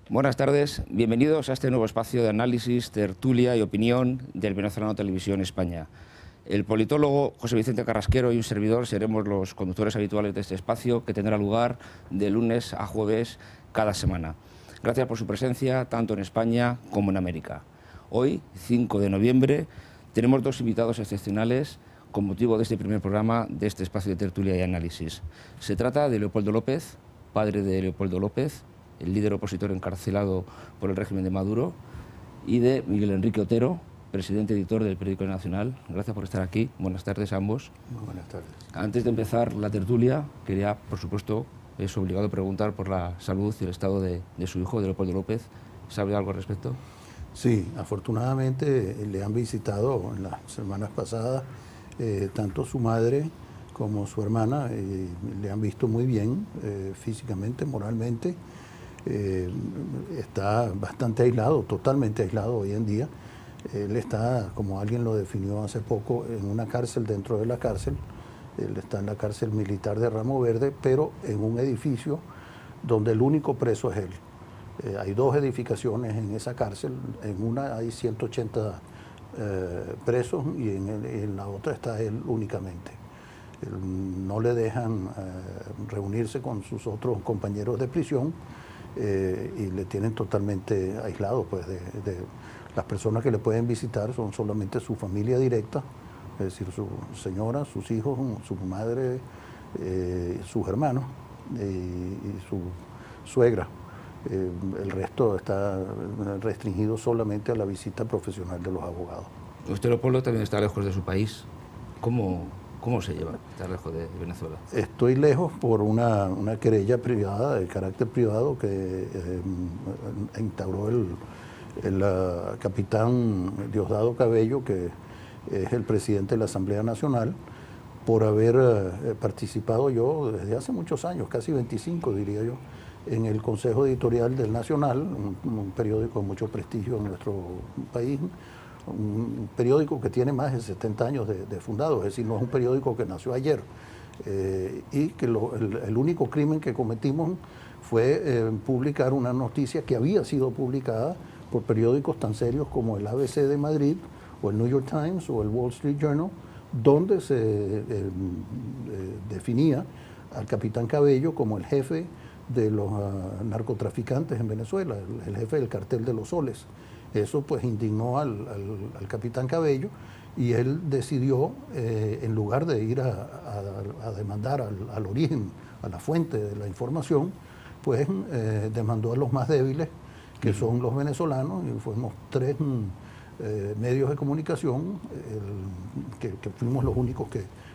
Buenas tardes, bienvenidos a este nuevo espacio de análisis, tertulia y opinión del Venezolano Televisión España. El politólogo José Vicente Carrasquero y un servidor seremos los conductores habituales de este espacio que tendrá lugar de lunes a jueves cada semana. Gracias por su presencia, tanto en España como en América. Hoy, 5 de noviembre, tenemos dos invitados excepcionales con motivo de este primer programa de este espacio de tertulia y análisis. Se trata de Leopoldo López, padre de Leopoldo López, el líder opositor encarcelado por el régimen de Maduro, y de Miguel Enrique Otero, presidente editor del Periódico Nacional. Gracias por estar aquí. Buenas tardes a ambos. Muy buenas tardes. Antes de empezar la tertulia, quería, por supuesto, es obligado a preguntar por la salud y el estado de su hijo, de Leopoldo López. ¿Sabe algo al respecto? Sí, afortunadamente le han visitado en las semanas pasadas tanto su madre como su hermana. Le han visto muy bien físicamente, moralmente. Está bastante aislado, totalmente aislado hoy en día. Él está, como alguien lo definió hace poco, en una cárcel dentro de la cárcel. Él está en la cárcel militar de Ramo Verde, pero en un edificio donde el único preso es él. Hay dos edificaciones en esa cárcel, en una hay 180 presos y en la otra está él únicamente. No le dejan reunirse con sus otros compañeros de prisión y le tienen totalmente aislado. Pues, de las personas que le pueden visitar son solamente su familia directa, es decir, su señora, sus hijos, su madre, sus hermanos y su suegra. El resto está restringido solamente a la visita profesional de los abogados. Usted, Leopoldo, también está lejos de su país. ¿Cómo se lleva estar lejos de Venezuela? Estoy lejos por una querella privada, de carácter privado, que instauró el capitán Diosdado Cabello, que es el presidente de la Asamblea Nacional, por haber participado yo desde hace muchos años, casi 25 diría yo, en el Consejo Editorial del Nacional, un periódico de mucho prestigio en nuestro país, un periódico que tiene más de 70 años de fundado, es decir, no es un periódico que nació ayer, y que el único crimen que cometimos fue publicar una noticia que había sido publicada por periódicos tan serios como el ABC de Madrid, o el New York Times, o el Wall Street Journal, donde se definía al capitán Cabello como el jefe de los narcotraficantes en Venezuela, el jefe del cartel de los soles. Eso pues indignó al capitán Cabello y él decidió, en lugar de ir a demandar al origen, a la fuente de la información, pues demandó a los más débiles, que son los venezolanos, y fuimos tres medios de comunicación que fuimos los únicos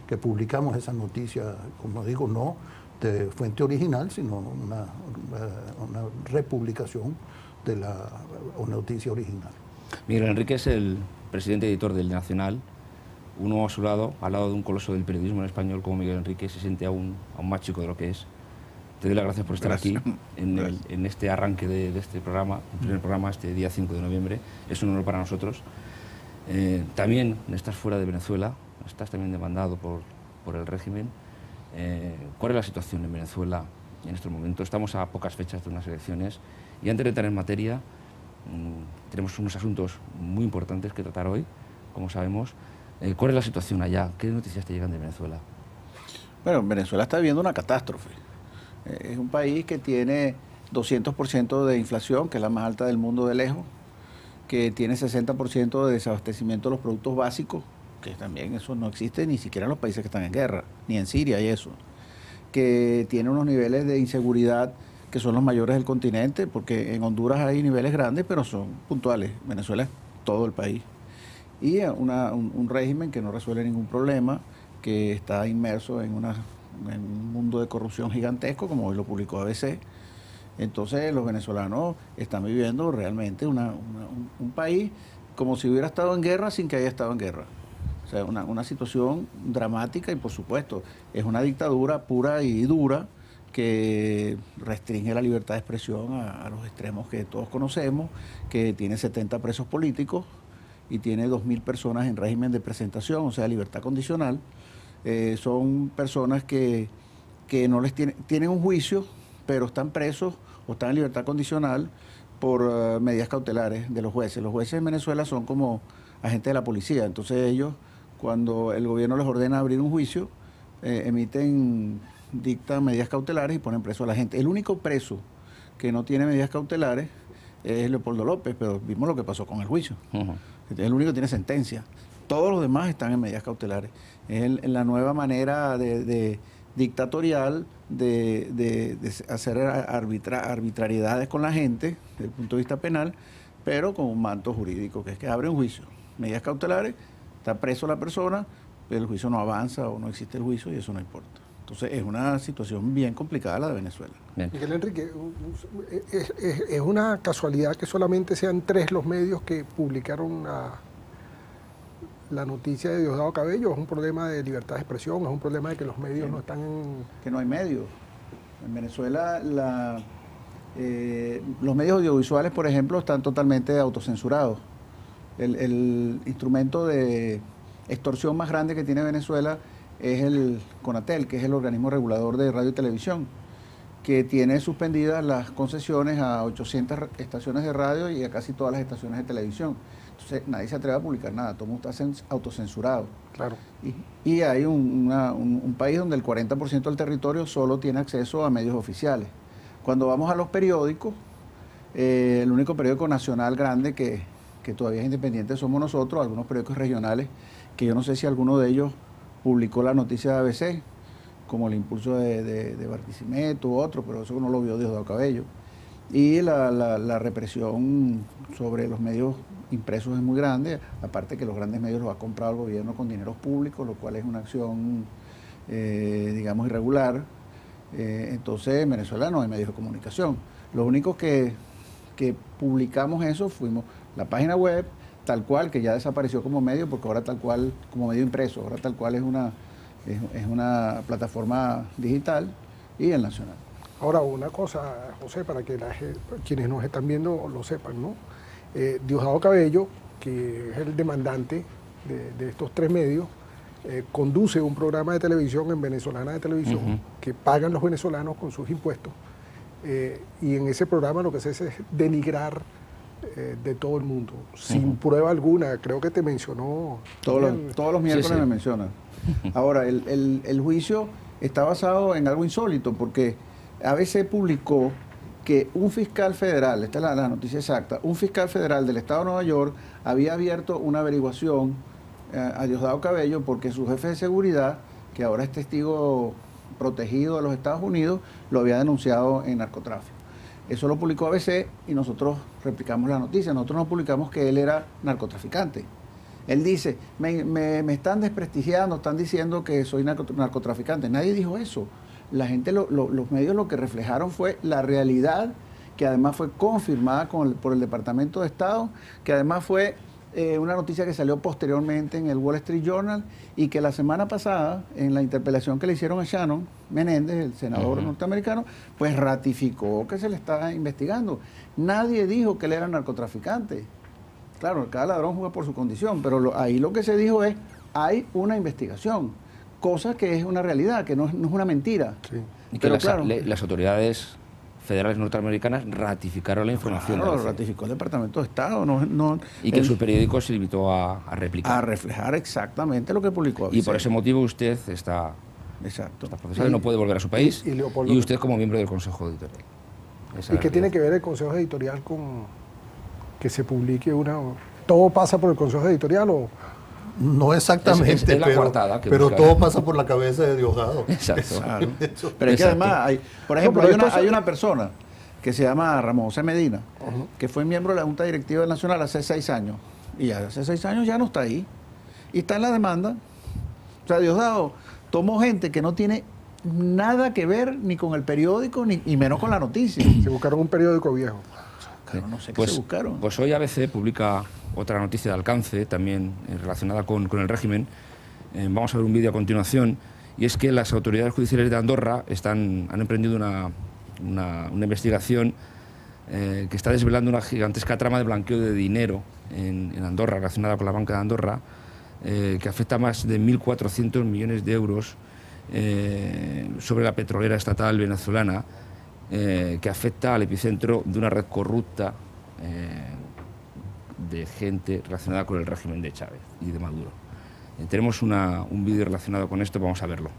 que publicamos esa noticia, como digo, no de fuente original, sino una republicación de la noticia original. Miguel Enrique es el presidente editor del Nacional. Uno a su lado, al lado de un coloso del periodismo en español como Miguel Enrique, se siente aún más chico de lo que es. Te doy las gracias por estar aquí en este arranque de este programa, el primer programa, este día 5 de noviembre. Es un honor para nosotros. También estás fuera de Venezuela, estás también demandado por el régimen. ¿Cuál es la situación en Venezuela en estos momentos? Estamos a pocas fechas de unas elecciones y antes de entrar en materia tenemos unos asuntos muy importantes que tratar hoy, como sabemos. ¿Cuál es la situación allá? ¿Qué noticias te llegan de Venezuela? Bueno, Venezuela está viviendo una catástrofe. Es un país que tiene 200% de inflación, que es la más alta del mundo de lejos, que tiene 60% de desabastecimiento de los productos básicos, que también eso no existe ni siquiera en los países que están en guerra, ni en Siria y eso, que tiene unos niveles de inseguridad que son los mayores del continente, porque en Honduras hay niveles grandes, pero son puntuales. Venezuela es todo el país. Y un régimen que no resuelve ningún problema, que está inmerso en un mundo de corrupción gigantesco, como hoy lo publicó ABC. Entonces los venezolanos están viviendo realmente un país como si hubiera estado en guerra sin que haya estado en guerra. O sea, una situación dramática y, por supuesto, es una dictadura pura y dura que restringe la libertad de expresión a los extremos que todos conocemos, que tiene 70 presos políticos y tiene 2.000 personas en régimen de presentación, o sea, libertad condicional. Son personas que no les tienen un juicio, pero están presos o están en libertad condicional por medidas cautelares de los jueces. Los jueces en Venezuela son como agentes de la policía, entonces ellos, cuando el gobierno les ordena abrir un juicio, dictan medidas cautelares y ponen preso a la gente. El único preso que no tiene medidas cautelares es Leopoldo López, pero vimos lo que pasó con el juicio. Es el único que tiene sentencia. Todos los demás están en medidas cautelares. Es la nueva manera dictatorial de hacer arbitrariedades con la gente desde el punto de vista penal, pero con un manto jurídico, que es que abre un juicio. Medidas cautelares, está preso la persona, pero el juicio no avanza o no existe el juicio y eso no importa. Entonces es una situación bien complicada la de Venezuela. Bien. Miguel Enrique, es una casualidad que solamente sean 3 los medios que publicaron la noticia de Diosdado Cabello. ¿Es un problema de libertad de expresión? ¿Es un problema de que los medios no están en...? Que no hay medios. En Venezuela los medios audiovisuales, por ejemplo, están totalmente autocensurados. El instrumento de extorsión más grande que tiene Venezuela es el CONATEL, que es el organismo regulador de radio y televisión, que tiene suspendidas las concesiones a 800 estaciones de radio y a casi todas las estaciones de televisión. Entonces nadie se atreve a publicar nada, todo el mundo está autocensurado. Claro. Y hay un país donde el 40% del territorio solo tiene acceso a medios oficiales. Cuando vamos a los periódicos, el único periódico nacional grande que todavía es independiente somos nosotros, algunos periódicos regionales, que yo no sé si alguno de ellos publicó la noticia de ABC, como el impulso de Barquisimeto u otro, pero eso no lo vio Diosdado Cabello. Y la represión sobre los medios impresos es muy grande, aparte que los grandes medios los ha comprado el gobierno con dineros públicos, lo cual es una acción, digamos, irregular. Entonces, en Venezuela no hay medios de comunicación. Los únicos que publicamos eso fuimos la página web, tal cual, que ya desapareció como medio, porque ahora tal cual, como medio impreso, ahora tal cual es una plataforma digital, y el Nacional. Ahora, una cosa, José, para que quienes nos están viendo lo sepan, ¿no? Diosdado Cabello, que es el demandante de estos 3 medios, conduce un programa de televisión en Venezolana de Televisión, que pagan los venezolanos con sus impuestos, y en ese programa lo que se hace es denigrar de todo el mundo, sin prueba alguna. Creo que te mencionó. Todos los miércoles me mencionan. Ahora, el juicio está basado en algo insólito, porque ABC publicó que un fiscal federal, esta es la noticia exacta, un fiscal federal del estado de Nueva York había abierto una averiguación a Diosdado Cabello porque su jefe de seguridad, que ahora es testigo protegido de los Estados Unidos, lo había denunciado en narcotráfico. Eso lo publicó ABC y nosotros replicamos la noticia. Nosotros no publicamos que él era narcotraficante. Él dice, me están desprestigiando, están diciendo que soy narcotraficante. Nadie dijo eso. La gente, los medios lo que reflejaron fue la realidad, que además fue confirmada por el Departamento de Estado, que además fue una noticia que salió posteriormente en el Wall Street Journal, y que la semana pasada, en la interpelación que le hicieron a Shannon Menéndez, el senador norteamericano, pues ratificó que se le estaba investigando. Nadie dijo que él era narcotraficante. Claro, cada ladrón juega por su condición, pero ahí lo que se dijo es, hay una investigación, cosa que es una realidad, que no es una mentira. Sí. Y que pero las autoridades federales norteamericanas ratificaron la información. Claro, lo ratificó el Departamento de Estado. Y que su periódico se limitó a replicar. A reflejar exactamente lo que publicó ABC. Y por ese motivo usted está procesado y no puede volver a su país. Y usted como miembro del Consejo Editorial. ¿Y qué tiene que ver el Consejo Editorial con que se publique una...? ¿Todo pasa por el Consejo Editorial o...? No exactamente, es la coartada pero todo pasa por la cabeza de Diosdado. Exacto. Claro. Pero es que además, por ejemplo, hay una persona que se llama Ramón José Medina, que fue miembro de la Junta Directiva del Nacional hace 6 años. Y hace 6 años ya no está ahí. Y está en la demanda. O sea, Diosdado tomó gente que no tiene nada que ver ni con el periódico, ni menos con la noticia. Se buscaron un periódico viejo. Claro, no sé qué se buscaron. Pues hoy ABC publica otra noticia de alcance, también relacionada con el régimen. Vamos a ver un vídeo a continuación, y es que las autoridades judiciales de Andorra han emprendido una investigación que está desvelando una gigantesca trama de blanqueo de dinero en Andorra, relacionada con la banca de Andorra, que afecta a más de 1.400 millones de euros sobre la petrolera estatal venezolana, que afecta al epicentro de una red corrupta de gente relacionada con el régimen de Chávez y de Maduro. Tenemos un vídeo relacionado con esto, vamos a verlo.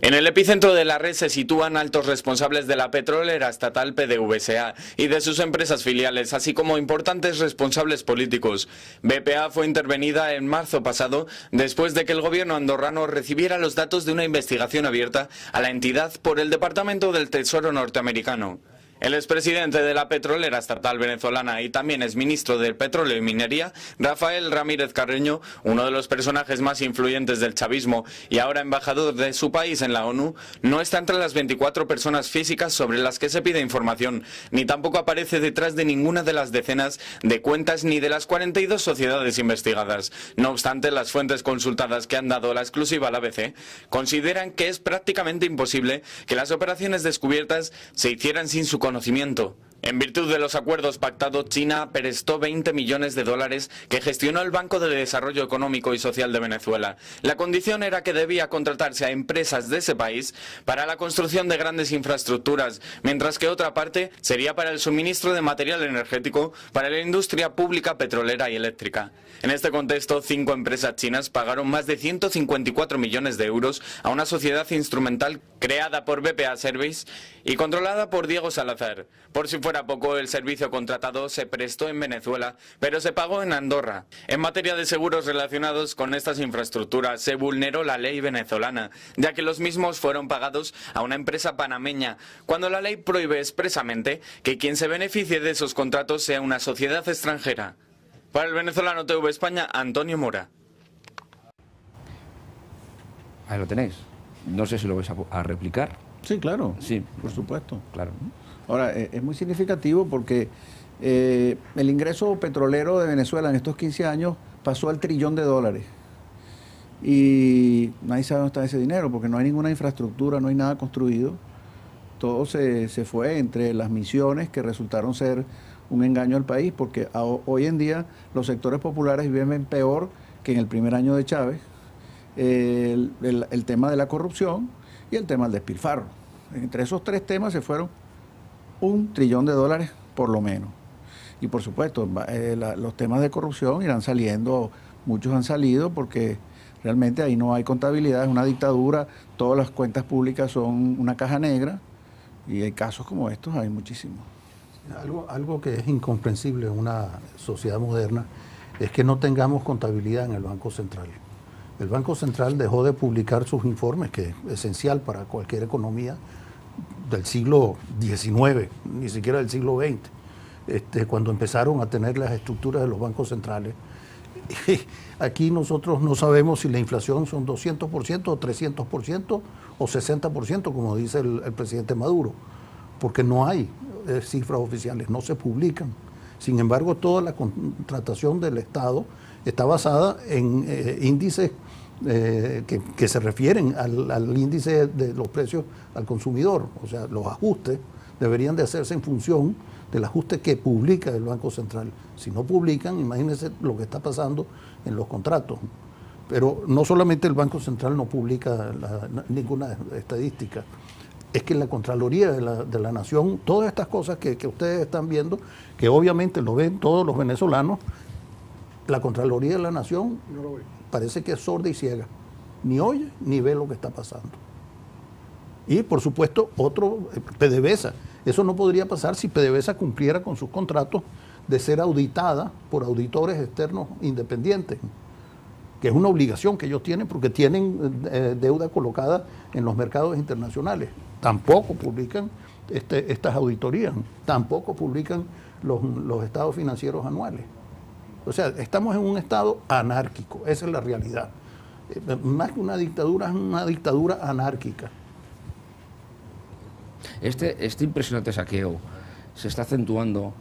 En el epicentro de la red se sitúan altos responsables de la petrolera estatal PDVSA y de sus empresas filiales, así como importantes responsables políticos. BPA fue intervenida en marzo pasado después de que el gobierno andorrano recibiera los datos de una investigación abierta a la entidad por el Departamento del Tesoro norteamericano. El expresidente de la petrolera estatal venezolana y también exministro del Petróleo y Minería, Rafael Ramírez Carreño, uno de los personajes más influyentes del chavismo y ahora embajador de su país en la ONU, no está entre las 24 personas físicas sobre las que se pide información, ni tampoco aparece detrás de ninguna de las decenas de cuentas ni de las 42 sociedades investigadas. No obstante, las fuentes consultadas que han dado la exclusiva al ABC consideran que es prácticamente imposible que las operaciones descubiertas se hicieran sin su conocimiento. En virtud de los acuerdos pactados, China prestó 20 millones de dólares que gestionó el Banco de Desarrollo Económico y Social de Venezuela. La condición era que debía contratarse a empresas de ese país para la construcción de grandes infraestructuras, mientras que otra parte sería para el suministro de material energético para la industria pública petrolera y eléctrica. En este contexto, 5 empresas chinas pagaron más de 154 millones de euros a una sociedad instrumental creada por BPA Service y controlada por Diego Salazar. Por si fuera poco, el servicio contratado se prestó en Venezuela, pero se pagó en Andorra. En materia de seguros relacionados con estas infraestructuras, se vulneró la ley venezolana, ya que los mismos fueron pagados a una empresa panameña, cuando la ley prohíbe expresamente que quien se beneficie de esos contratos sea una sociedad extranjera. Para el Venezolano TV España, Antonio Mora. Ahí lo tenéis. No sé si lo vais a replicar. Sí, claro. Sí, por supuesto. Claro. Ahora, es muy significativo porque el ingreso petrolero de Venezuela en estos 15 años pasó al $1 trillón. Y nadie sabe dónde está ese dinero porque no hay ninguna infraestructura, no hay nada construido. Todo se fue entre las misiones que resultaron ser un engaño al país, porque hoy en día los sectores populares viven peor que en el primer año de Chávez. El tema de la corrupción y el tema del despilfarro. Entre esos 3 temas se fueron $1 trillón por lo menos. Y por supuesto, los temas de corrupción irán saliendo, muchos han salido porque realmente ahí no hay contabilidad, es una dictadura, todas las cuentas públicas son una caja negra y hay casos como estos, hay muchísimos. Algo que es incomprensible en una sociedad moderna es que no tengamos contabilidad en el Banco Central. El Banco Central dejó de publicar sus informes, que es esencial para cualquier economía del siglo XIX, ni siquiera del siglo XX, cuando empezaron a tener las estructuras de los bancos centrales. Y aquí nosotros no sabemos si la inflación son 200% o 300% o 60%, como dice el presidente Maduro, porque no hay cifras oficiales, no se publican. Sin embargo, toda la contratación del Estado está basada en índices que se refieren al índice de los precios al consumidor. O sea, los ajustes deberían de hacerse en función del ajuste que publica el Banco Central. Si no publican, imagínense lo que está pasando en los contratos. Pero no solamente el Banco Central no publica ninguna estadística, es que la Contraloría de la Nación, todas estas cosas que ustedes están viendo, que obviamente lo ven todos los venezolanos, la Contraloría de la Nación No lo ve. parece que es sorda y ciega. Ni oye ni ve lo que está pasando. Y por supuesto, PDVSA. Eso no podría pasar si PDVSA cumpliera con sus contratos de ser auditada por auditores externos independientes, que es una obligación que ellos tienen porque tienen deuda colocada en los mercados internacionales. Tampoco publican estas auditorías, tampoco publican los estados financieros anuales. O sea, estamos en un estado anárquico, esa es la realidad. Más que una dictadura, es una dictadura anárquica. Este impresionante saqueo se está acentuando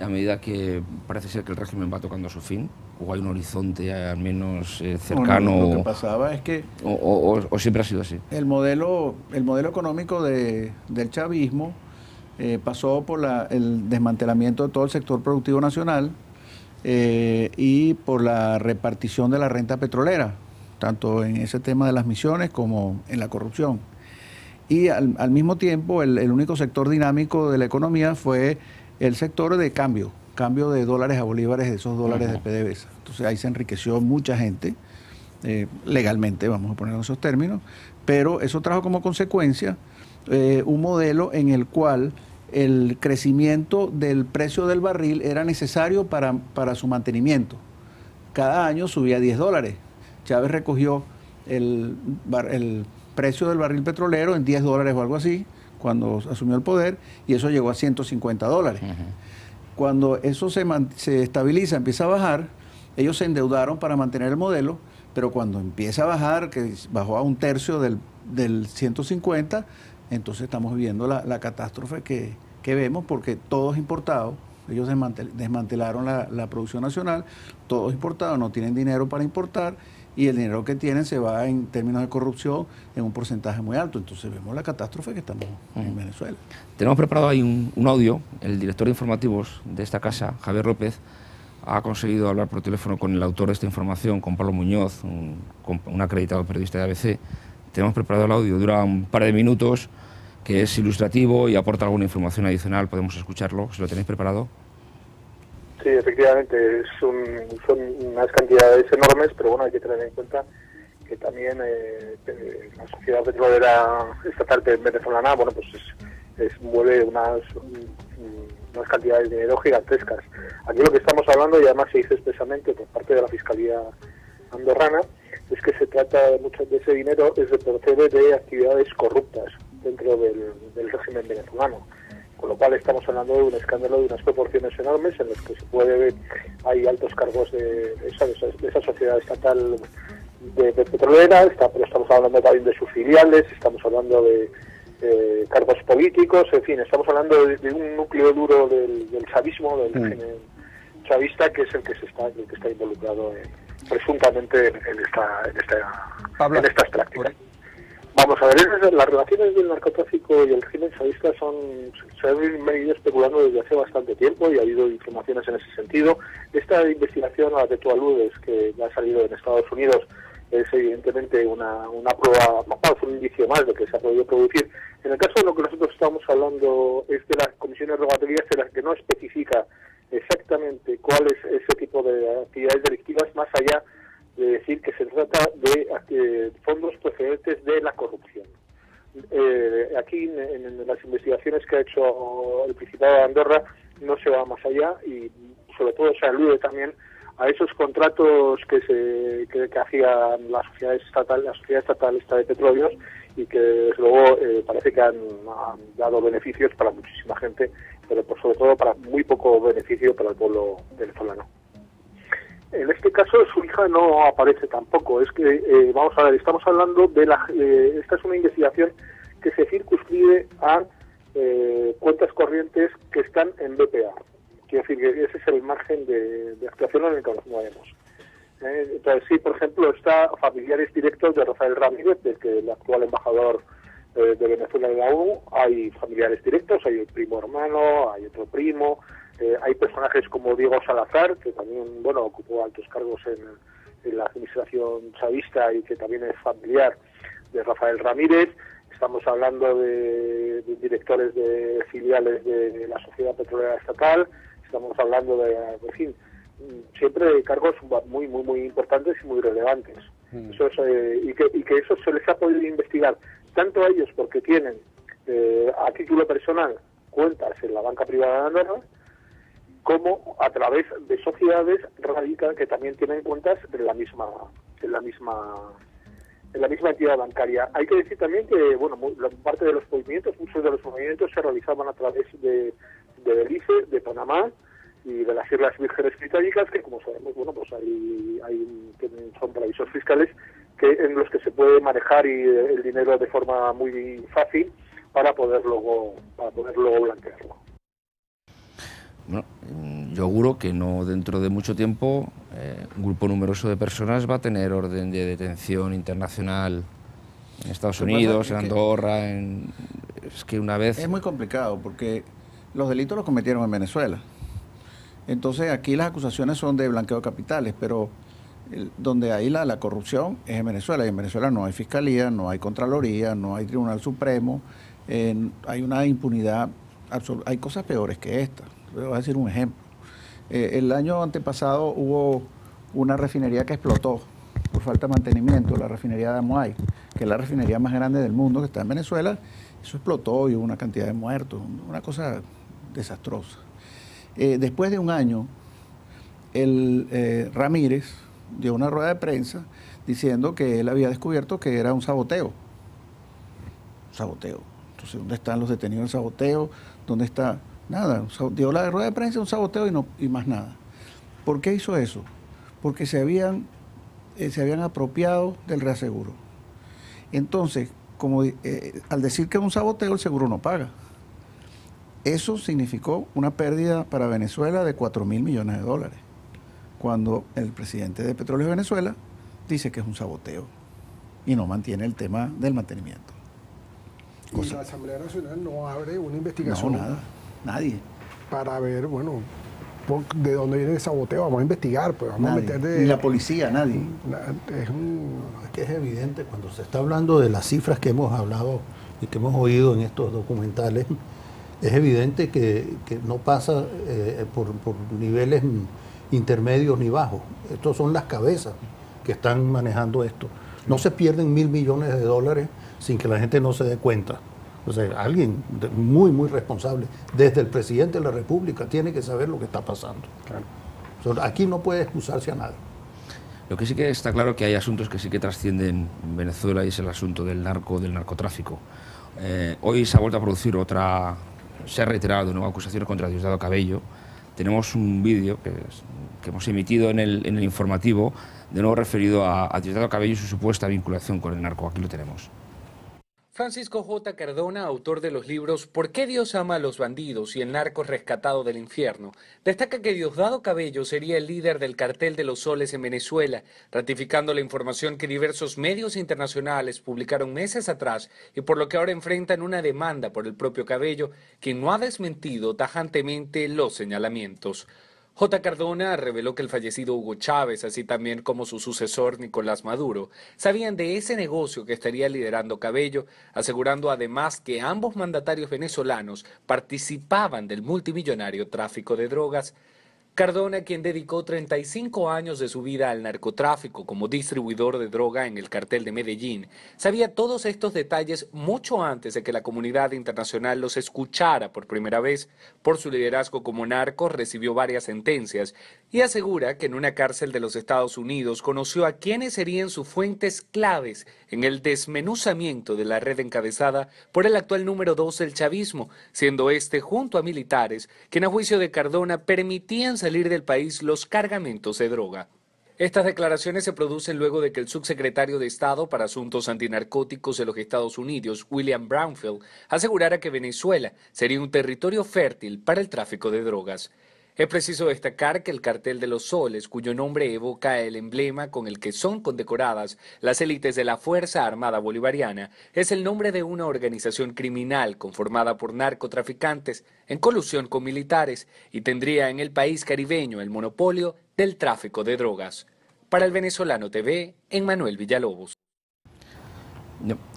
a medida que parece ser que el régimen va tocando su fin, o hay un horizonte al menos cercano. Bueno, lo que pasaba es que o siempre ha sido así. el modelo económico del chavismo pasó por el desmantelamiento de todo el sector productivo nacional y por la repartición de la renta petrolera, tanto en ese tema de las misiones como en la corrupción. y al mismo tiempo el único sector dinámico de la economía fue el sector de cambio de dólares a bolívares, de esos dólares de PDVSA. Entonces ahí se enriqueció mucha gente, legalmente, vamos a poner esos términos, pero eso trajo como consecuencia un modelo en el cual el crecimiento del precio del barril era necesario para su mantenimiento. Cada año subía $10. Chávez recogió el precio del barril petrolero en $10 o algo así, cuando asumió el poder, y eso llegó a $150. Cuando eso se estabiliza, empieza a bajar, ellos se endeudaron para mantener el modelo, pero cuando empieza a bajar, que bajó a un tercio del 150, entonces estamos viviendo la catástrofe que vemos, porque todo es importado. Ellos desmantelaron la producción nacional, todo es importado, no tienen dinero para importar, y el dinero que tienen se va en términos de corrupción en un porcentaje muy alto. Entonces vemos la catástrofe que estamos en Venezuela. Tenemos preparado ahí un audio. El director de informativos de esta casa, Javier López, ha conseguido hablar por teléfono con el autor de esta información, con Pablo Muñoz, un acreditado periodista de ABC. Tenemos preparado el audio, dura un par de minutos, que es ilustrativo y aporta alguna información adicional. Podemos escucharlo, si lo tenéis preparado. Sí, efectivamente, son unas cantidades enormes, pero bueno, hay que tener en cuenta que también la sociedad petrolera estatal venezolana, bueno, pues mueve unas cantidades de dinero gigantescas. Aquí lo que estamos hablando, y además se dice expresamente por parte de la Fiscalía andorrana, es que se trata mucho de ese dinero, es de procede de actividades corruptas dentro del régimen venezolano. Con lo cual estamos hablando de un escándalo de unas proporciones enormes en los que se puede ver, hay altos cargos de esa sociedad estatal de petrolera, pero estamos hablando también de sus filiales, estamos hablando de cargos políticos, en fin, estamos hablando de un núcleo duro del chavismo, del régimen chavista, que es el que está involucrado presuntamente en estas prácticas. Vamos a ver, las relaciones del narcotráfico y el régimen chavista se han venido especulando desde hace bastante tiempo y ha habido informaciones en ese sentido. Esta investigación a la que tú aludes, que ya ha salido en Estados Unidos, es evidentemente una prueba, un indicio más de que se ha podido producir. En el caso de lo que nosotros estamos hablando es de las comisiones rogatorias, en las que no especifica exactamente cuál es ese tipo de actividades delictivas, más allá de decir que se trata de fondos procedentes de la corrupción. Aquí en las investigaciones que ha hecho el Principado de Andorra no se va más allá, y sobre todo se alude también a esos contratos que hacía la sociedad estatal esta de petróleos, y que luego parece que han dado beneficios para muchísima gente, pero sobre todo para muy poco beneficio para el pueblo venezolano. En este caso su hija no aparece tampoco. Es que, vamos a ver, estamos hablando esta es una investigación que se circunscribe a cuentas corrientes que están en BPA. Quiero decir que ese es el margen de actuación en el que nos movemos. Entonces, sí, por ejemplo, está familiares directos de Rafael Ramírez, el actual embajador de Venezuela en la ONU. Hay familiares directos, hay un primo hermano, hay otro primo. Hay personajes como Diego Salazar, que también, bueno, ocupó altos cargos en la administración chavista y que también es familiar de Rafael Ramírez. Estamos hablando de directores de filiales de la Sociedad Petrolera Estatal. Estamos hablando en fin, siempre de cargos muy, muy, muy importantes y muy relevantes. Eso es, y que eso se les ha podido investigar tanto a ellos porque tienen a título personal cuentas en la banca privada de Andorra, como a través de sociedades radicadas que también tienen cuentas en la misma entidad bancaria. Hay que decir también que, bueno, parte de los movimientos, muchos de los movimientos se realizaban a través de Belice, de Panamá y de las Islas Vírgenes Británicas, que como sabemos, bueno, pues son paraísos fiscales en los que se puede manejar el dinero de forma muy fácil para poder luego blanquearlo. Bueno, yo auguro que no dentro de mucho tiempo un grupo numeroso de personas va a tener orden de detención internacional en Estados Unidos, en Andorra, es que una vez... Es muy complicado porque los delitos los cometieron en Venezuela. Entonces aquí las acusaciones son de blanqueo de capitales, pero donde hay la corrupción es en Venezuela. Y en Venezuela no hay fiscalía, no hay contraloría, no hay Tribunal Supremo, hay una impunidad absoluta. Hay cosas peores que esta. Voy a decir un ejemplo. El año antepasado hubo una refinería que explotó por falta de mantenimiento, la refinería de Amoay, que es la refinería más grande del mundo que está en Venezuela. Eso explotó y hubo una cantidad de muertos, una cosa desastrosa. Después de un año, Ramírez dio una rueda de prensa diciendo que él había descubierto que era un saboteo. Saboteo. Entonces, ¿dónde están los detenidos del saboteo? ¿Dónde está? Nada. Dio la rueda de prensa, un saboteo y más nada. ¿Por qué hizo eso? Porque se habían apropiado del reaseguro. Entonces, al decir que es un saboteo, el seguro no paga. Eso significó una pérdida para Venezuela de 4.000 millones de dólares, cuando el presidente de Petróleos de Venezuela dice que es un saboteo y no mantiene el tema del mantenimiento. Y la Asamblea Nacional no abre una investigación. No, nada, nadie. Para ver, bueno, de dónde viene el saboteo, vamos a investigar, pues vamos a meter de... Ni la policía, nadie. Es que es evidente, cuando se está hablando de las cifras que hemos hablado y que hemos oído en estos documentales, es evidente que no pasa por niveles intermedios ni bajos. Estos son las cabezas que están manejando esto. No se pierden 1.000 millones de dólares sin que la gente no se dé cuenta. O sea, alguien muy, muy responsable, desde el presidente de la República, tiene que saber lo que está pasando. Claro. Aquí no puede excusarse a nada. Lo que sí que está claro que hay asuntos que sí que trascienden en Venezuela y es el asunto del narcotráfico. Hoy se ha vuelto a producir se ha reiterado de nuevo acusaciones contra Diosdado Cabello. Tenemos un vídeo que hemos emitido en el informativo, de nuevo referido a Diosdado Cabello y su supuesta vinculación con el narco. Aquí lo tenemos. Francisco J. Cardona, autor de los libros ¿Por qué Dios ama a los bandidos y el narco rescatado del infierno?, destaca que Diosdado Cabello sería el líder del cartel de los soles en Venezuela, ratificando la información que diversos medios internacionales publicaron meses atrás y por lo que ahora enfrentan una demanda por el propio Cabello, quien no ha desmentido tajantemente los señalamientos. J. Cardona reveló que el fallecido Hugo Chávez, así también como su sucesor Nicolás Maduro, sabían de ese negocio que estaría liderando Cabello, asegurando además que ambos mandatarios venezolanos participaban del multimillonario tráfico de drogas. Cardona, quien dedicó 35 años de su vida al narcotráfico como distribuidor de droga en el cartel de Medellín, sabía todos estos detalles mucho antes de que la comunidad internacional los escuchara por primera vez. Por su liderazgo como narco recibió varias sentencias y asegura que en una cárcel de los Estados Unidos conoció a quienes serían sus fuentes claves en el desmenuzamiento de la red encabezada por el actual número 2 del chavismo, siendo este junto a militares, quien a juicio de Cardona permitían salir del país los cargamentos de droga. Estas declaraciones se producen luego de que el subsecretario de Estado para Asuntos Antinarcóticos de los Estados Unidos, William Brownfield, asegurara que Venezuela sería un territorio fértil para el tráfico de drogas. Es preciso destacar que el cartel de los soles, cuyo nombre evoca el emblema con el que son condecoradas las élites de la Fuerza Armada Bolivariana, es el nombre de una organización criminal conformada por narcotraficantes en colusión con militares y tendría en el país caribeño el monopolio del tráfico de drogas. Para el Venezolano TV, Emmanuel Villalobos.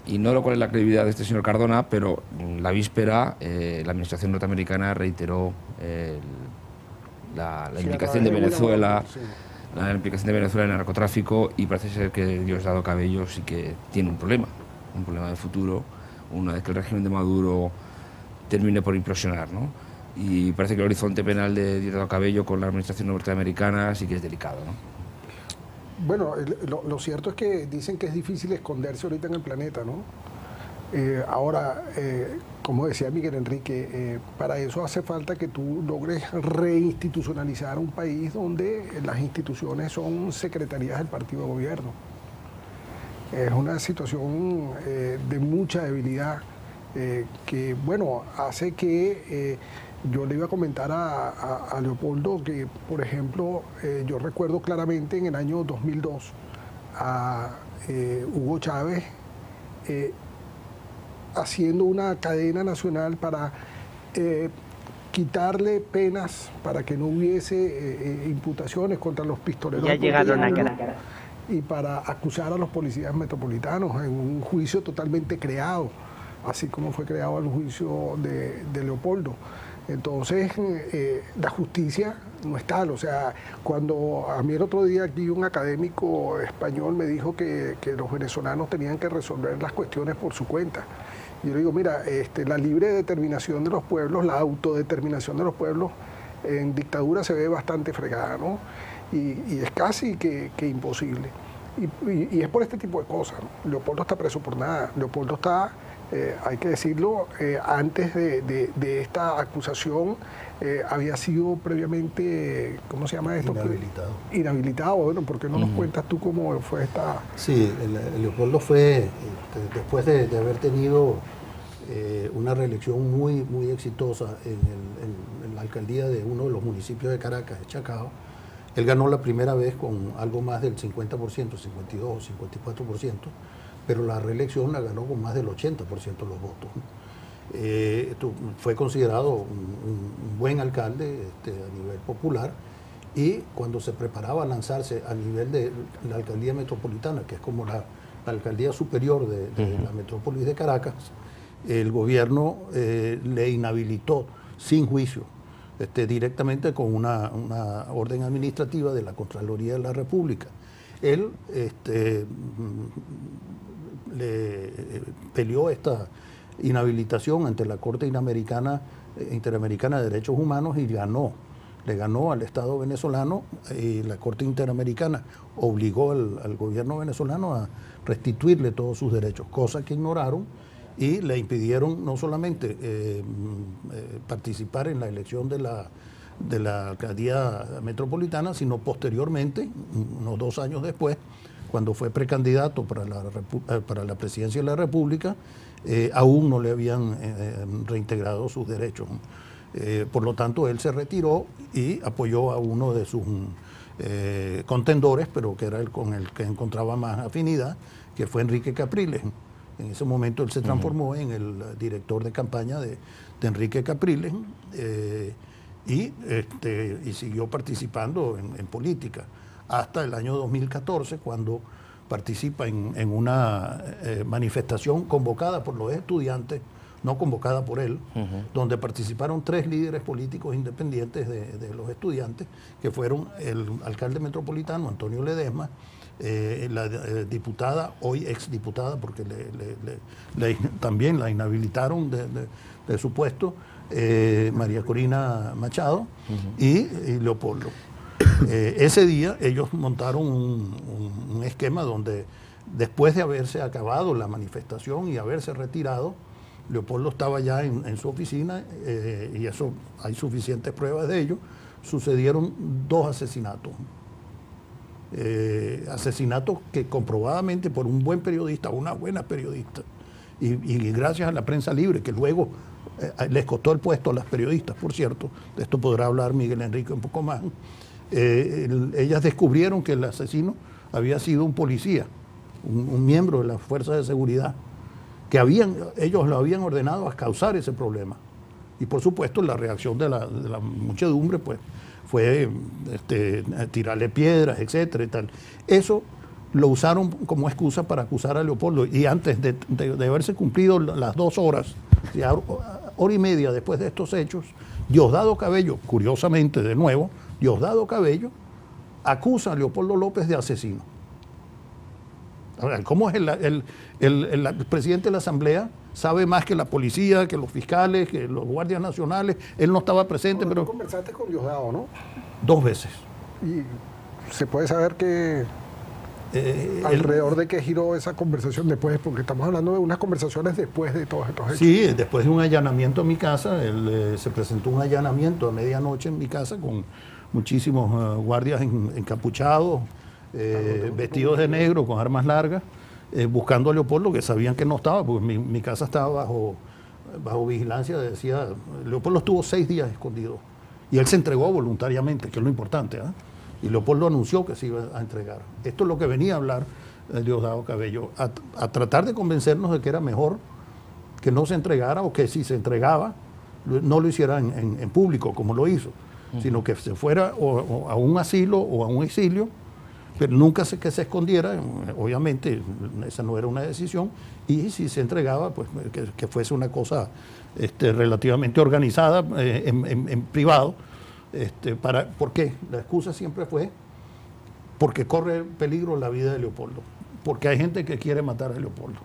Ignoro cuál es la credibilidad de este señor Cardona, pero la víspera la administración norteamericana reiteró la implicación de Venezuela, la implicación de Venezuela en el narcotráfico, y parece ser que Diosdado Cabello sí que tiene un problema de futuro, una vez que el régimen de Maduro termine por implosionar, ¿no? Y parece que el horizonte penal de Diosdado Cabello con la administración norteamericana sí que es delicado, ¿no? Bueno, lo cierto es que dicen que es difícil esconderse ahorita en el planeta, ¿no? Ahora, como decía Miguel Enrique, para eso hace falta que tú logres reinstitucionalizar un país donde las instituciones son secretarías del partido de gobierno. Es una situación de mucha debilidad que, bueno, hace que yo le iba a comentar a Leopoldo que, por ejemplo, yo recuerdo claramente en el año 2002 a Hugo Chávez haciendo una cadena nacional para quitarle penas para que no hubiese imputaciones contra los pistoleros. Ya llegaron a Caracas. Y para acusar a los policías metropolitanos en un juicio totalmente creado, así como fue creado el juicio de Leopoldo. Entonces, la justicia no es tal. O sea, cuando a mí el otro día aquí un académico español me dijo que los venezolanos tenían que resolver las cuestiones por su cuenta. Yo le digo, mira, la libre determinación de los pueblos, la autodeterminación de los pueblos en dictadura se ve bastante fregada, ¿no? Y es casi que imposible. Y es por este tipo de cosas, ¿no? Leopoldo está preso por nada. Leopoldo está, hay que decirlo, antes de esta acusación había sido previamente, ¿cómo se llama esto? Inhabilitado. Inhabilitado. Bueno, ¿por qué no nos cuentas tú cómo fue esta...? Sí, Leopoldo fue, después de haber tenido una reelección muy exitosa en la alcaldía de uno de los municipios de Caracas, de Chacao, él ganó la primera vez con algo más del 50%, 52 o 54%, pero la reelección la ganó con más del 80% de los votos. Fue considerado un buen alcalde a nivel popular, y cuando se preparaba a lanzarse a nivel de la alcaldía metropolitana, que es como la alcaldía superior de la metrópolis de Caracas, el gobierno le inhabilitó sin juicio, directamente con una orden administrativa de la Contraloría de la República. Él le peleó esta inhabilitación ante la Corte Interamericana de Derechos Humanos y ganó. Le ganó al Estado venezolano, y la Corte Interamericana obligó al gobierno venezolano a restituirle todos sus derechos, cosa que ignoraron, y le impidieron no solamente participar en la elección de la alcaldía metropolitana, sino posteriormente, unos 2 años después, cuando fue precandidato para la presidencia de la República, aún no le habían reintegrado sus derechos. Por lo tanto, él se retiró y apoyó a uno de sus contendores, pero que era el con el que encontraba más afinidad, que fue Enrique Capriles. En ese momento él se transformó en el director de campaña de Enrique Capriles, y siguió participando en política hasta el año 2014, cuando participa en una manifestación convocada por los estudiantes, no convocada por él, donde participaron 3 líderes políticos independientes de los estudiantes, que fueron el alcalde metropolitano, Antonio Ledesma, la diputada, hoy exdiputada, porque también la inhabilitaron de su puesto, María Corina Machado, y Leopoldo. Ese día ellos montaron un esquema donde, después de haberse acabado la manifestación y haberse retirado, Leopoldo estaba ya en su oficina, y eso hay suficientes pruebas de ello. Sucedieron 2 asesinatos. Asesinatos que comprobadamente por un buen periodista, una buena periodista, y gracias a la prensa libre, que luego les costó el puesto a las periodistas, por cierto, de esto podrá hablar Miguel Enrique un poco más. Ellas descubrieron que el asesino había sido un policía, un miembro de las fuerzas de seguridad, que ellos lo habían ordenado a causar ese problema. Y por supuesto la reacción de la muchedumbre pues fue tirarle piedras, etcétera y tal. Eso lo usaron como excusa para acusar a Leopoldo, y antes de haberse cumplido las 2 horas, hora y media después de estos hechos, Diosdado Cabello, curiosamente de nuevo, Diosdado Cabello acusa a Leopoldo López de asesino. ¿Cómo es el presidente de la Asamblea? Sabe más que la policía, que los fiscales, que los guardias nacionales. Él no estaba presente, Bueno, pero... tú conversaste con Diosdado, ¿no? 2 veces. Y se puede saber que alrededor de qué giró esa conversación después, porque estamos hablando de unas conversaciones después de todos estos hechos. Sí, después de un allanamiento en mi casa, se presentó un allanamiento a medianoche en mi casa con muchísimos guardias encapuchados, vestidos de negro, con armas largas, buscando a Leopoldo, que sabían que no estaba, porque mi casa estaba bajo vigilancia. Decía, Leopoldo estuvo 6 días escondido y él se entregó voluntariamente, que es lo importante, ¿eh? Y Leopoldo anunció que se iba a entregar. Esto es lo que venía a hablar Diosdado Cabello, a tratar de convencernos de que era mejor que no se entregara, o que si se entregaba no lo hiciera en público como lo hizo, sino que se fuera o a un asilo o a un exilio, pero nunca que se escondiera. Obviamente esa no era una decisión, y si se entregaba, pues que fuese una cosa relativamente organizada en privado. ¿Por qué? La excusa siempre fue porque corre peligro la vida de Leopoldo, porque hay gente que quiere matar a Leopoldo.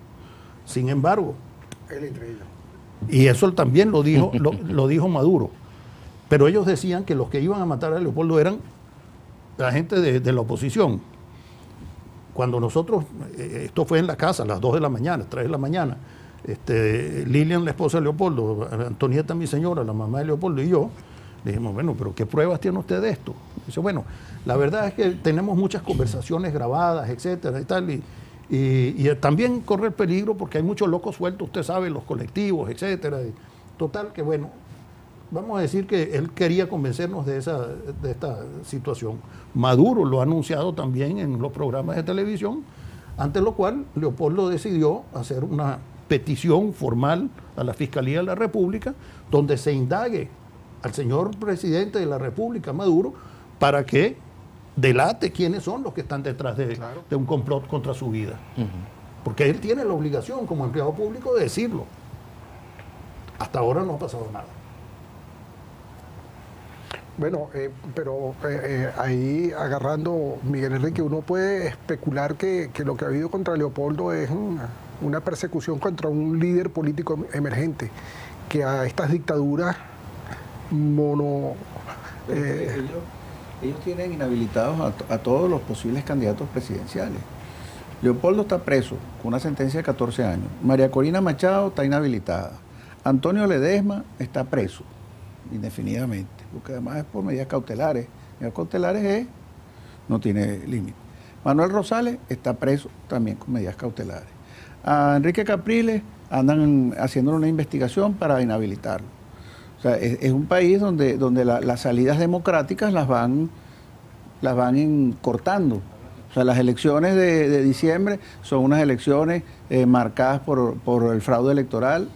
Sin embargo, él entre ellos. Y eso también lo dijo Maduro, pero ellos decían que los que iban a matar a Leopoldo eran la gente de la oposición. Cuando nosotros, esto fue en la casa a las 2 de la mañana, 3 de la mañana, Lilian, la esposa de Leopoldo, Antonieta, mi señora, la mamá de Leopoldo, y yo, dijimos, bueno, pero ¿qué pruebas tiene usted de esto? Dice, bueno, la verdad es que tenemos muchas conversaciones grabadas, etcétera, y tal, y también corre el peligro porque hay muchos locos sueltos, usted sabe, los colectivos, etcétera. Total, que bueno, vamos a decir que él quería convencernos de esta situación. Maduro lo ha anunciado también en los programas de televisión, ante lo cual Leopoldo decidió hacer una petición formal a la Fiscalía de la República, donde se indague al señor presidente de la República, Maduro, para que delate quiénes son los que están detrás de un complot contra su vida. Porque él tiene la obligación como empleado público de decirlo. Hasta ahora no ha pasado nada. Bueno, pero ahí agarrando, Miguel Enrique, uno puede especular que lo que ha habido contra Leopoldo es una persecución contra un líder político emergente, que a estas dictaduras ellos tienen inhabilitados a todos los posibles candidatos presidenciales. Leopoldo está preso con una sentencia de 14 años. María Corina Machado está inhabilitada. Antonio Ledesma está preso indefinidamente, porque además es por medidas cautelares. Medidas cautelares no tiene límite. Manuel Rosales está preso también con medidas cautelares. A Enrique Capriles andan haciendo una investigación para inhabilitarlo. O sea, es un país donde las salidas democráticas las van cortando. O sea, las elecciones de diciembre son unas elecciones marcadas por el fraude electoral,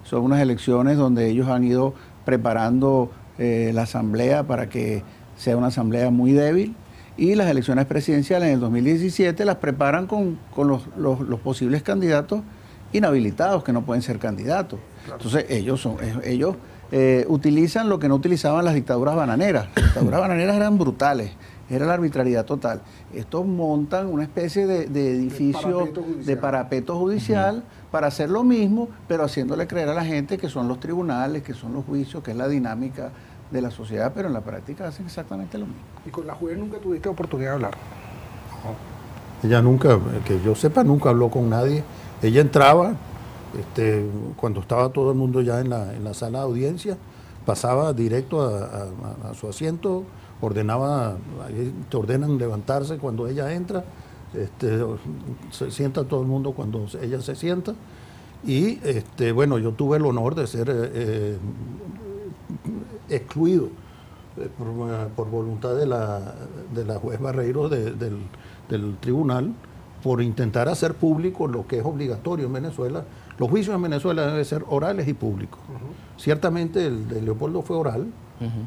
son unas elecciones donde ellos han ido preparando la asamblea para que sea una asamblea muy débil, y las elecciones presidenciales en el 2017 las preparan con los posibles candidatos inhabilitados, que no pueden ser candidatos. Entonces ellos utilizan lo que no utilizaban las dictaduras bananeras. Las dictaduras bananeras eran brutales, era la arbitrariedad total. Estos montan una especie de edificio de parapeto judicial para hacer lo mismo, pero haciéndole creer a la gente que son los tribunales, que son los juicios, que es la dinámica de la sociedad, pero en la práctica hacen exactamente lo mismo. ¿Y con la juez nunca tuviste oportunidad de hablar? No. Ella nunca, que yo sepa, nunca habló con nadie. Ella entraba, cuando estaba todo el mundo ya en la sala de audiencia, pasaba directo a su asiento, ahí te ordenan levantarse cuando ella entra, se sienta todo el mundo cuando ella se sienta, y bueno, yo tuve el honor de ser excluido por voluntad de la juez Barreiro del tribunal, por intentar hacer público lo que es obligatorio en Venezuela. Los juicios en Venezuela deben ser orales y públicos. Ciertamente el de Leopoldo fue oral,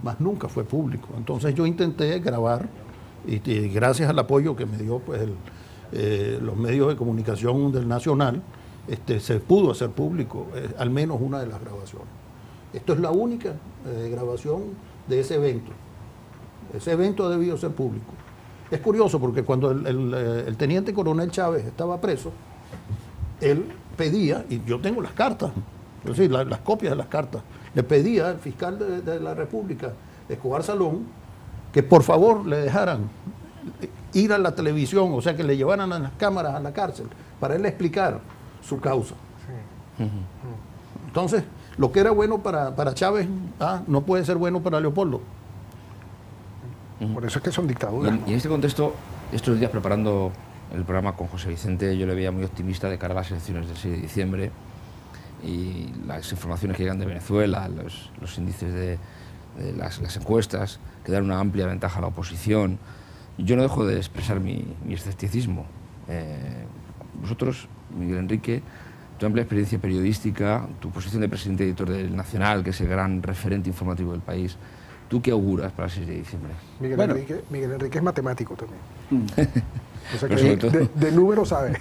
mas nunca fue público. Entonces yo intenté grabar, y gracias al apoyo que me dio pues los medios de comunicación del Nacional, se pudo hacer público al menos una de las grabaciones. Esto es la única grabación de ese evento. Ese evento ha debido ser público. Es curioso porque cuando el teniente coronel Chávez estaba preso, él pedía, y yo tengo las cartas, es decir, las copias de las cartas, le pedía al fiscal de la República, Escobar Salón, que por favor le dejaran ir a la televisión, o sea, que le llevaran a las cámaras a la cárcel, para él explicar su causa. Sí. Entonces, lo que era bueno para Chávez, no puede ser bueno para Leopoldo. Por eso es que son dictaduras. Y en este contexto, estos días preparando el programa con José Vicente, yo le veía muy optimista de cara a las elecciones del 6 de diciembre, y las informaciones que llegan de Venezuela, los índices de las encuestas, que dan una amplia ventaja a la oposición. Yo no dejo de expresar mi escepticismo. Vosotros, Miguel Enrique, tu amplia experiencia periodística, tu posición de presidente editor del Nacional, que es el gran referente informativo del país, ¿tú qué auguras para el 6 de diciembre? Miguel Enrique es matemático también. O sea Pero que de números sabe.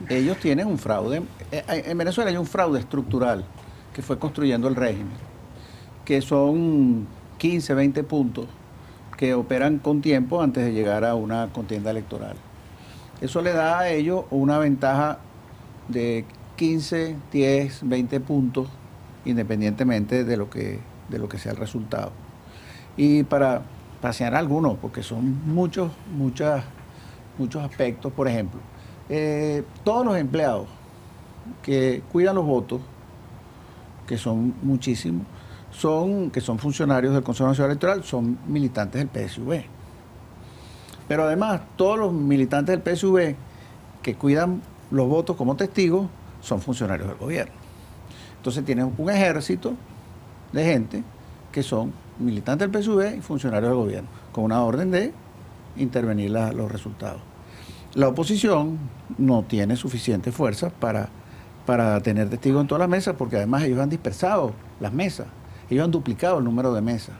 Ellos tienen un fraude. En Venezuela hay un fraude estructural que fue construyendo el régimen, que son 15, 20 puntos que operan con tiempo antes de llegar a una contienda electoral. Eso le da a ellos una ventaja de 15, 10, 20 puntos, independientemente de lo que sea el resultado. Y para pasear algunos, porque son muchos aspectos, por ejemplo, todos los empleados que cuidan los votos, que son muchísimos, que son funcionarios del Consejo Nacional Electoral, son militantes del PSV. Pero además, todos los militantes del PSV que cuidan los votos como testigos son funcionarios del gobierno. Entonces tienen un ejército de gente que son militantes del PSV y funcionarios del gobierno, con una orden de intervenir los resultados. La oposición no tiene suficiente fuerza para tener testigos en todas las mesas, porque además ellos han dispersado las mesas, ellos han duplicado el número de mesas,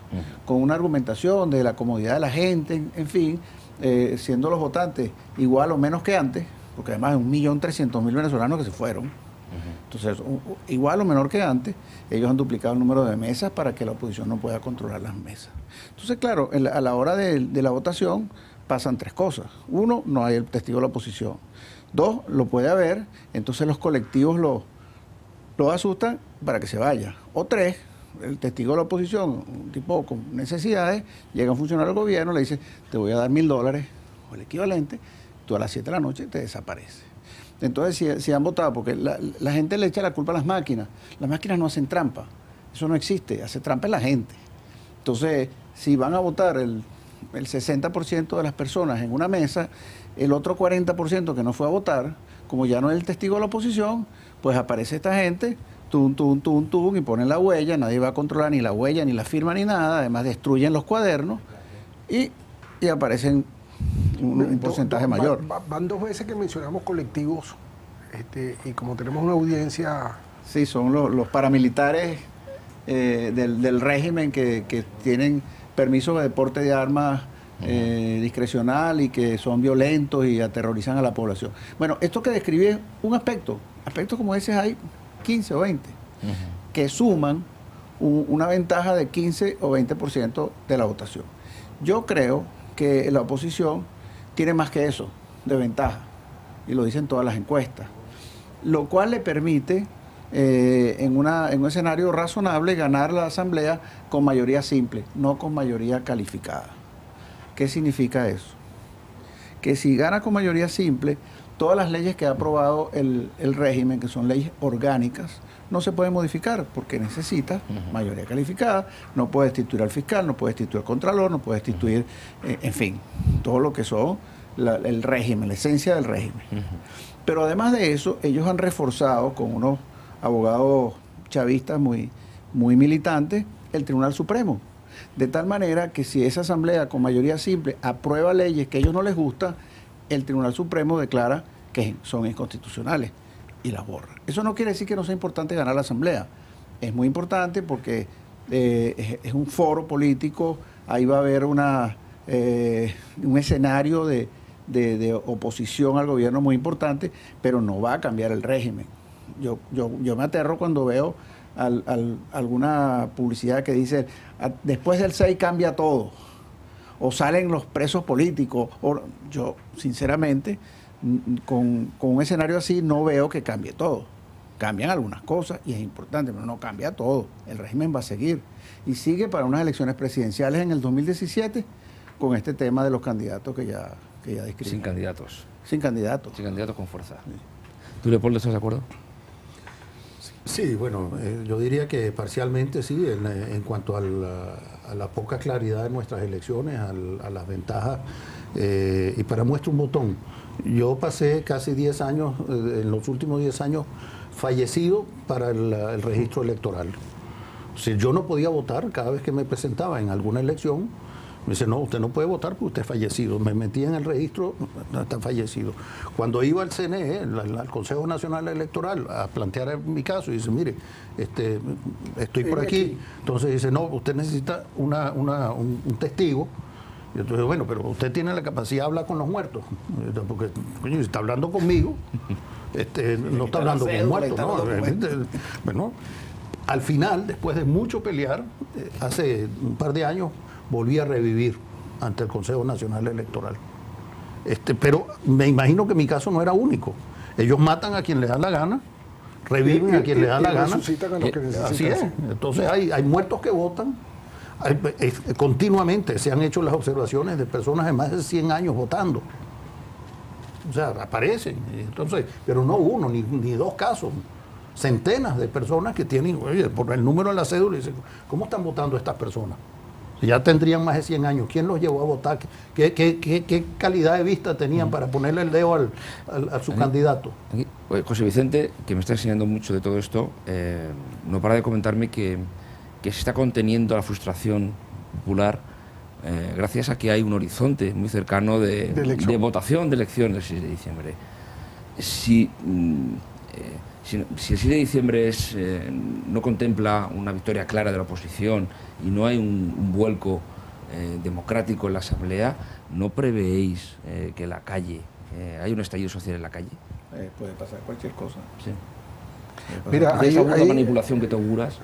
con una argumentación de la comodidad de la gente, en fin, siendo los votantes igual o menos que antes, porque además hay 1.300.000 venezolanos que se fueron. Entonces, igual o menor que antes, ellos han duplicado el número de mesas para que la oposición no pueda controlar las mesas. Entonces, claro, a la hora de la votación pasan tres cosas. Uno, no hay el testigo de la oposición. Dos, lo puede haber, entonces los colectivos lo asustan para que se vaya. O tres, el testigo de la oposición, un tipo con necesidades, llega un funcionario del gobierno, le dice, te voy a dar $1.000 o el equivalente, tú a las 7 de la noche te desapareces. Entonces, si han votado, porque la gente le echa la culpa a las máquinas no hacen trampa, eso no existe, hace trampa la gente. Entonces, si van a votar el 60% de las personas en una mesa, el otro 40% que no fue a votar, como ya no es el testigo de la oposición, pues aparece esta gente, y ponen la huella, nadie va a controlar ni la huella, ni la firma, ni nada, además destruyen los cuadernos y aparecen un porcentaje mayor. Van dos veces que mencionamos colectivos, y como tenemos una audiencia... Sí, son los paramilitares del régimen que tienen permiso de porte de armas discrecional y que son violentos y aterrorizan a la población. Bueno, esto que describí es un aspecto. Aspectos como ese hay 15 o 20, que suman una ventaja de 15 o 20% de la votación. Yo creo que la oposición tiene más que eso de ventaja, y lo dicen todas las encuestas, lo cual le permite en un escenario razonable ganar la asamblea con mayoría simple, no con mayoría calificada. ¿Qué significa eso? Que si gana con mayoría simple, todas las leyes que ha aprobado el régimen, que son leyes orgánicas, no se pueden modificar porque necesita mayoría calificada, no puede destituir al fiscal, no puede destituir al contralor, no puede destituir, en fin, todo lo que son el régimen, la esencia del régimen. Pero además de eso, ellos han reforzado con unos abogados chavistas muy militantes el Tribunal Supremo, de tal manera que si esa asamblea con mayoría simple aprueba leyes que a ellos no les gustan, el Tribunal Supremo declara que son inconstitucionales y las borra. Eso no quiere decir que no sea importante ganar la asamblea. Es muy importante porque es un foro político, ahí va a haber un escenario de oposición al gobierno muy importante, pero no va a cambiar el régimen. Yo me aterro cuando veo alguna publicidad que dice, después del 6 cambia todo, o salen los presos políticos. Yo, sinceramente, con un escenario así no veo que cambie todo. Cambian algunas cosas y es importante, pero no cambia todo. El régimen va a seguir. Y sigue para unas elecciones presidenciales en el 2017 con este tema de los candidatos que ya describí. Sin candidatos. Sin candidatos. Sin candidatos con fuerza. Sí. ¿Tú, Leopoldo, estás de acuerdo? Sí, bueno, yo diría que parcialmente sí, en cuanto a la poca claridad de nuestras elecciones, a las ventajas. Y para muestra un botón, yo pasé casi 10 años, en los últimos 10 años, fallecido para el registro electoral. O sea, yo no podía votar cada vez que me presentaba en alguna elección Me dice, no, usted no puede votar porque usted es fallecido. Me metí en el registro, está fallecido. Cuando iba al CNE, al Consejo Nacional Electoral, a plantear mi caso, y dice, mire, estoy por aquí. Entonces dice, no, usted necesita un testigo. Y entonces, bueno, pero usted tiene la capacidad de hablar con los muertos. Porque, coño, si está hablando conmigo, no está hablando con muertos, ¿no? Bueno, al final, después de mucho pelear, hace un par de años, volví a revivir ante el Consejo Nacional Electoral. Pero me imagino que mi caso no era único. Ellos matan a quien les da la gana, reviven a quien les da la gana. Así es. Entonces hay muertos que votan. Continuamente se han hecho las observaciones de personas de más de 100 años votando. O sea, aparecen. Entonces, pero no uno, ni dos casos. Centenas de personas que tienen, oye, por el número de la cédula, y dicen, ¿cómo están votando estas personas? Ya tendrían más de 100 años. ¿Quién los llevó a votar? ¿Qué calidad de vista tenían para ponerle el dedo a su candidato? José Vicente, que me está enseñando mucho de todo esto, no para de comentarme que se está conteniendo la frustración popular gracias a que hay un horizonte muy cercano de votación de elecciones el 6 de diciembre. Si el 6 de diciembre no contempla una victoria clara de la oposición y no hay un vuelco democrático en la Asamblea, ¿no prevéis que la calle, hay un estallido social en la calle? Puede pasar cualquier cosa. Sí. Mira, la manipulación que te auguras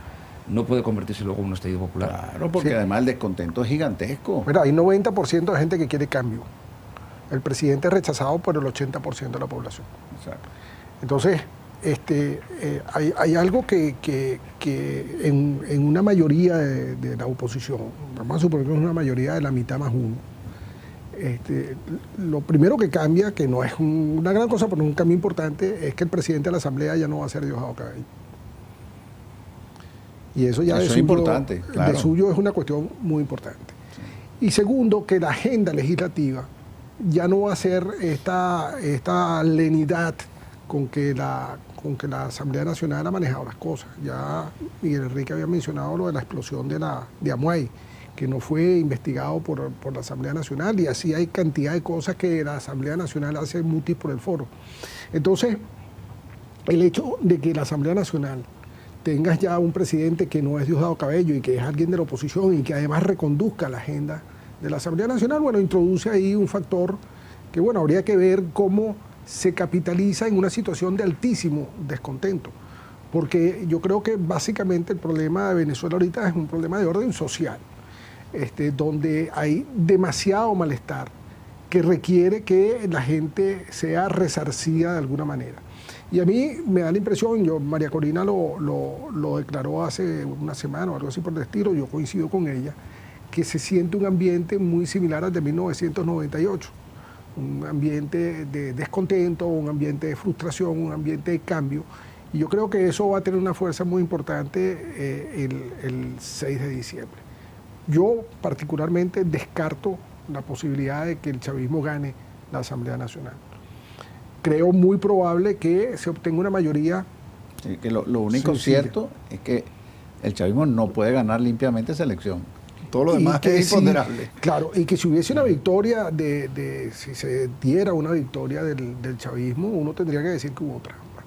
no puede convertirse luego en un estallido popular. Claro, porque además el descontento es gigantesco. Mira, hay 90% de gente que quiere cambio. El presidente es rechazado por el 80% de la población. Exacto. Entonces, hay algo que en una mayoría de la oposición, vamos a suponer que es una mayoría de la mitad más uno, lo primero que cambia, que no es una gran cosa, pero es un cambio importante, es que el presidente de la Asamblea ya no va a ser Diosdado Cabello. Y eso ya es importante, claro. De suyo es una cuestión muy importante. Sí. Y segundo, que la agenda legislativa ya no va a ser esta lenidad con que la Asamblea Nacional ha manejado las cosas. Ya Miguel Enrique había mencionado lo de la explosión de Amuay, que no fue investigado por la Asamblea Nacional, y así hay cantidad de cosas que la Asamblea Nacional hace mutis por el foro. Entonces, el hecho de que la Asamblea Nacional tengas ya un presidente que no es Diosdado Cabello y que es alguien de la oposición y que además reconduzca la agenda de la Asamblea Nacional, bueno, introduce ahí un factor que, bueno, habría que ver cómo se capitaliza en una situación de altísimo descontento. Porque yo creo que básicamente el problema de Venezuela ahorita es un problema de orden social, donde hay demasiado malestar que requiere que la gente sea resarcida de alguna manera. Y a mí me da la impresión, María Corina lo declaró hace una semana o algo así por el estilo, yo coincido con ella, que se siente un ambiente muy similar al de 1998. Un ambiente de descontento, un ambiente de frustración, un ambiente de cambio. Y yo creo que eso va a tener una fuerza muy importante el 6 de diciembre. Yo particularmente descarto la posibilidad de que el chavismo gane la Asamblea Nacional. Creo muy probable que se obtenga una mayoría. Sí, que lo único cierto es que el chavismo no puede ganar limpiamente esa elección. Todo lo demás es imponderable. Sí, claro, y que si hubiese una victoria, si se diera una victoria del chavismo, uno tendría que decir que hubo trampa.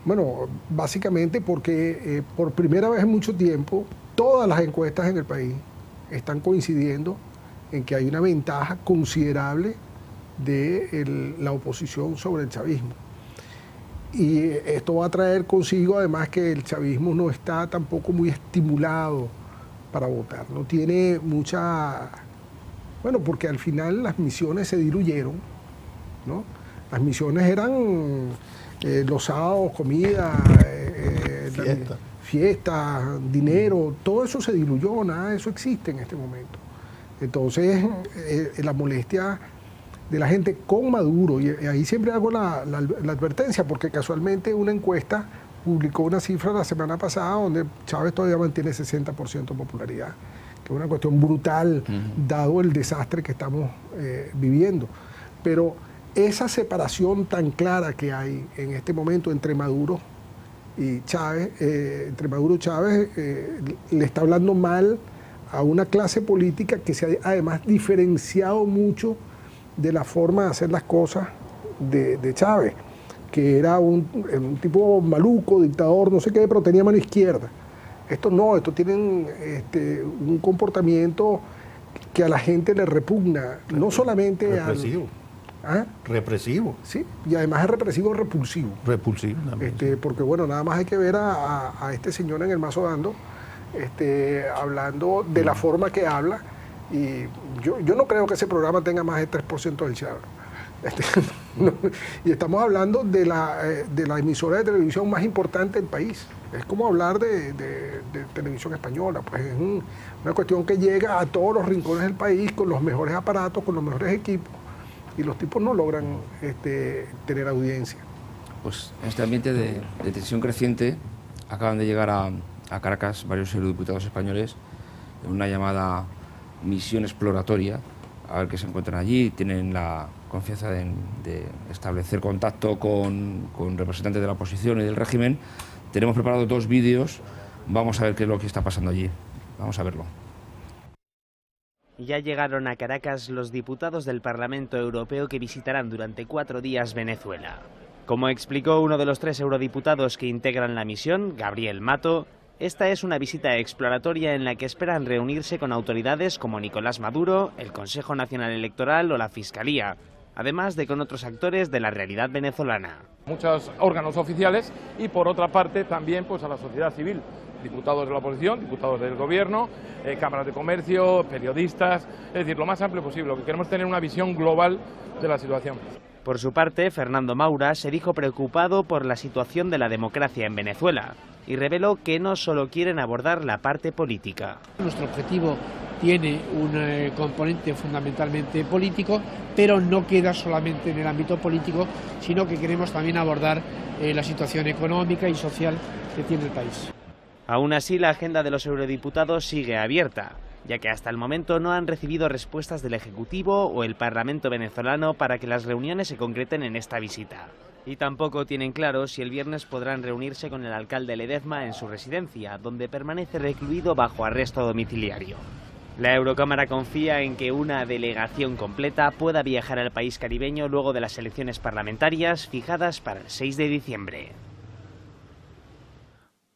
Bueno, básicamente porque por primera vez en mucho tiempo, todas las encuestas en el país están coincidiendo en que hay una ventaja considerable de la oposición sobre el chavismo. Y esto va a traer consigo además que el chavismo no está tampoco muy estimulado para votar, no tiene mucha... Bueno, porque al final las misiones se diluyeron, ¿no? Las misiones eran los sábados, comida, fiesta, dinero, todo eso se diluyó, nada de eso existe en este momento. Entonces, la molestia de la gente con Maduro, y ahí siempre hago la advertencia, porque casualmente una encuesta publicó una cifra la semana pasada donde Chávez todavía mantiene 60% de popularidad, que es una cuestión brutal, dado el desastre que estamos viviendo. Pero esa separación tan clara que hay en este momento entre Maduro y Chávez, le está hablando mal a una clase política que se ha además diferenciado mucho de la forma de hacer las cosas de Chávez, que era un tipo maluco, dictador, no sé qué, pero tenía mano izquierda. Estos no, estos tienen un comportamiento que a la gente le repugna, no solamente represivo. ¿Ah? Represivo. Sí, y además es represivo repulsivo. Repulsivo también. Porque bueno, nada más hay que ver a este señor en el Mazo Dando, hablando de la forma que habla, y yo no creo que ese programa tenga más del 3% del share. No, y estamos hablando de la emisora de televisión más importante del país. Es como hablar de televisión española, pues es una cuestión que llega a todos los rincones del país con los mejores aparatos, con los mejores equipos, y los tipos no logran tener audiencia. Pues en este ambiente de tensión creciente acaban de llegar a Caracas varios eurodiputados españoles en una llamada misión exploratoria, a ver qué se encuentran allí. Tienen la confianza de establecer contacto con representantes de la oposición y del régimen. Tenemos preparados 2 vídeos, vamos a ver qué es lo que está pasando allí. Vamos a verlo. Ya llegaron a Caracas los diputados del Parlamento Europeo que visitarán durante 4 días Venezuela. Como explicó uno de los 3 eurodiputados que integran la misión, Gabriel Mato, esta es una visita exploratoria en la que esperan reunirse con autoridades como Nicolás Maduro, el Consejo Nacional Electoral o la Fiscalía, además de con otros actores de la realidad venezolana. Muchos órganos oficiales y por otra parte también pues a la sociedad civil, diputados de la oposición, diputados del gobierno, cámaras de comercio, periodistas, es decir, lo más amplio posible, lo que queremos es tener una visión global de la situación. Por su parte, Fernando Maura se dijo preocupado por la situación de la democracia en Venezuela y reveló que no solo quieren abordar la parte política. Nuestro objetivo tiene un componente fundamentalmente político, pero no queda solamente en el ámbito político, sino que queremos también abordar la situación económica y social que tiene el país. Aún así, la agenda de los eurodiputados sigue abierta, ya que hasta el momento no han recibido respuestas del Ejecutivo o el Parlamento venezolano para que las reuniones se concreten en esta visita. Y tampoco tienen claro si el viernes podrán reunirse con el alcalde Ledezma en su residencia, donde permanece recluido bajo arresto domiciliario. La Eurocámara confía en que una delegación completa pueda viajar al país caribeño luego de las elecciones parlamentarias fijadas para el 6 de diciembre.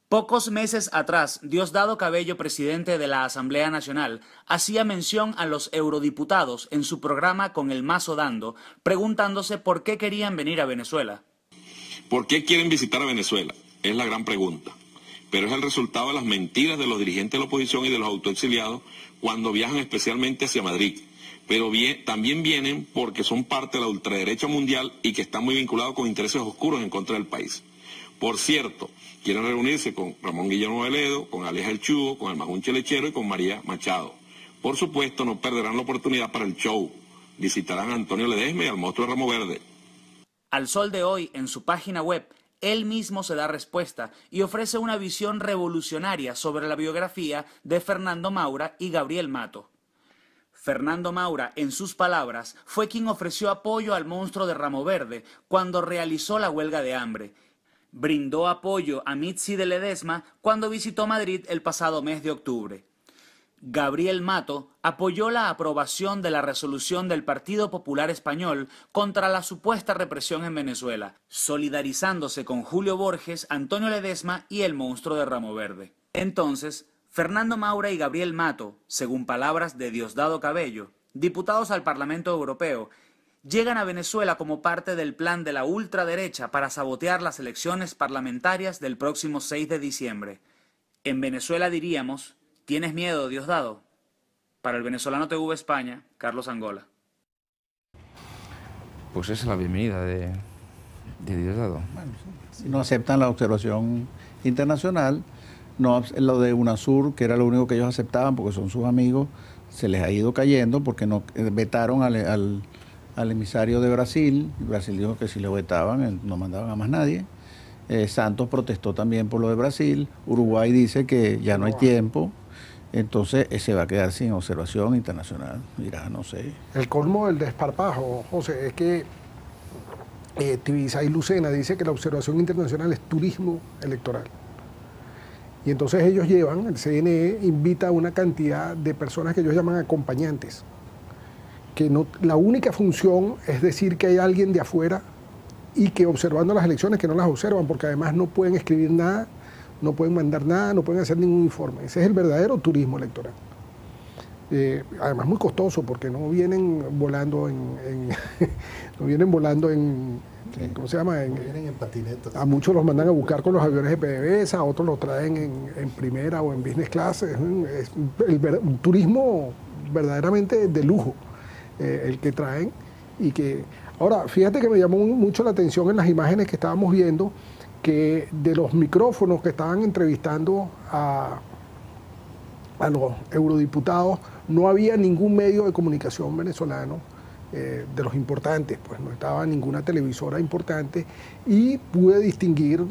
Pocos meses atrás, Diosdado Cabello, presidente de la Asamblea Nacional, hacía mención a los eurodiputados en su programa Con el Mazo Dando, preguntándose por qué querían venir a Venezuela. ¿Por qué quieren visitar a Venezuela? Es la gran pregunta. Pero es el resultado de las mentiras de los dirigentes de la oposición y de los autoexiliados cuando viajan especialmente hacia Madrid. Pero también vienen porque son parte de la ultraderecha mundial y que están muy vinculados con intereses oscuros en contra del país. Por cierto, quieren reunirse con Ramón Guillermo Veledo, con Aleja El Chugo, con el Majunche Lechero y con María Machado. Por supuesto, no perderán la oportunidad para el show. Visitarán a Antonio Ledezma y al monstruo de Ramo Verde. Al sol de hoy, en su página web, él mismo se da respuesta y ofrece una visión revolucionaria sobre la biografía de Fernando Maura y Gabriel Mato. Fernando Maura, en sus palabras, fue quien ofreció apoyo al monstruo de Ramo Verde cuando realizó la huelga de hambre. Brindó apoyo a Mitzi de Ledezma cuando visitó Madrid el pasado mes de octubre. Gabriel Mato apoyó la aprobación de la resolución del Partido Popular Español contra la supuesta represión en Venezuela, solidarizándose con Julio Borges, Antonio Ledezma y el monstruo de Ramo Verde. Entonces, Fernando Maura y Gabriel Mato, según palabras de Diosdado Cabello, diputados al Parlamento Europeo, llegan a Venezuela como parte del plan de la ultraderecha para sabotear las elecciones parlamentarias del próximo 6 de diciembre. En Venezuela diríamos, ¿tienes miedo, Diosdado? Para el venezolano TV España, Carlos Angola. Pues esa es la bienvenida de Diosdado. Bueno, sí. No aceptan la observación internacional, no, lo de UNASUR, que era lo único que ellos aceptaban porque son sus amigos, se les ha ido cayendo porque no vetaron al emisario de Brasil. Brasil dijo que si lo vetaban no mandaban a más nadie. Santos protestó también por lo de Brasil. Uruguay dice que ya no hay tiempo, entonces se va a quedar sin observación internacional. Mira, no sé. El colmo del desparpajo, José, es que Tibisay Lucena dice que la observación internacional es turismo electoral. Y entonces ellos llevan, el CNE invita a una cantidad de personas que ellos llaman acompañantes, que no, la única función es decir que hay alguien de afuera y que observando las elecciones que no las observan, porque además no pueden escribir nada, no pueden mandar nada, no pueden hacer ningún informe. Ese es el verdadero turismo electoral. Además muy costoso, porque no vienen volando no vienen volando en ¿cómo se llama? Vienen en patinetas. A muchos los mandan a buscar con los aviones de PDVSA, a otros los traen en primera o en business class. Es un turismo verdaderamente de lujo el que traen. Y que ahora, fíjate que me llamó mucho la atención en las imágenes que estábamos viendo, que de los micrófonos que estaban entrevistando a los eurodiputados, no había ningún medio de comunicación venezolano de los importantes, pues no estaba ninguna televisora importante, y pude distinguir,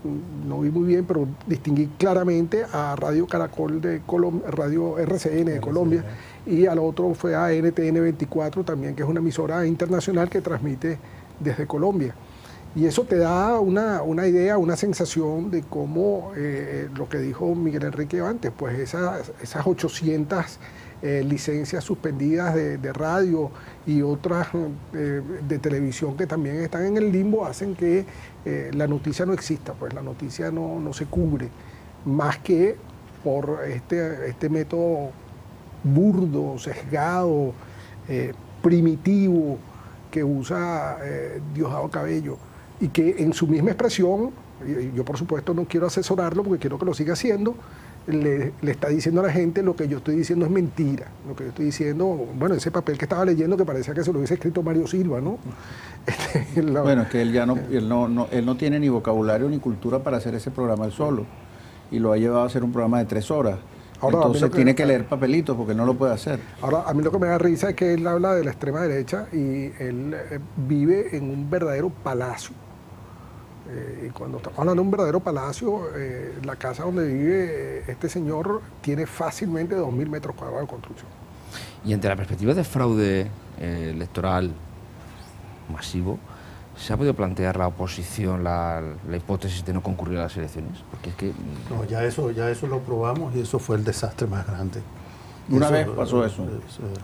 no vi muy bien, pero distinguí claramente a Radio Caracol de Colombia, Radio RCN de Colombia, y al otro fue a NTN 24 también, que es una emisora internacional que transmite desde Colombia. Y eso te da una idea, una sensación de cómo, lo que dijo Miguel Enrique antes, pues esas 800 licencias suspendidas de radio y otras de televisión que también están en el limbo, hacen que la noticia no exista, pues la noticia no se cubre, más que por este método burdo, sesgado, primitivo que usa Diosdado Cabello, y que en su misma expresión, yo por supuesto no quiero asesorarlo porque quiero que lo siga haciendo, le está diciendo a la gente: lo que yo estoy diciendo es mentira, lo que yo estoy diciendo, bueno, ese papel que estaba leyendo que parecía que se lo hubiese escrito Mario Silva, ¿no? Bueno, es que él no tiene ni vocabulario ni cultura para hacer ese programa él solo, y lo ha llevado a hacer un programa de 3 horas. Ahora, entonces tiene que leer papelitos porque no lo puede hacer. Ahora, a mí lo que me da risa es que él habla de la extrema derecha y él vive en un verdadero palacio. Y cuando estamos hablando de un verdadero palacio, la casa donde vive este señor tiene fácilmente 2.000 metros cuadrados de construcción. Y ante la perspectiva de fraude electoral masivo, ¿se ha podido plantear la oposición la hipótesis de no concurrir a las elecciones? Porque es que... No, ya eso lo probamos y eso fue el desastre más grande. Una vez pasó eso.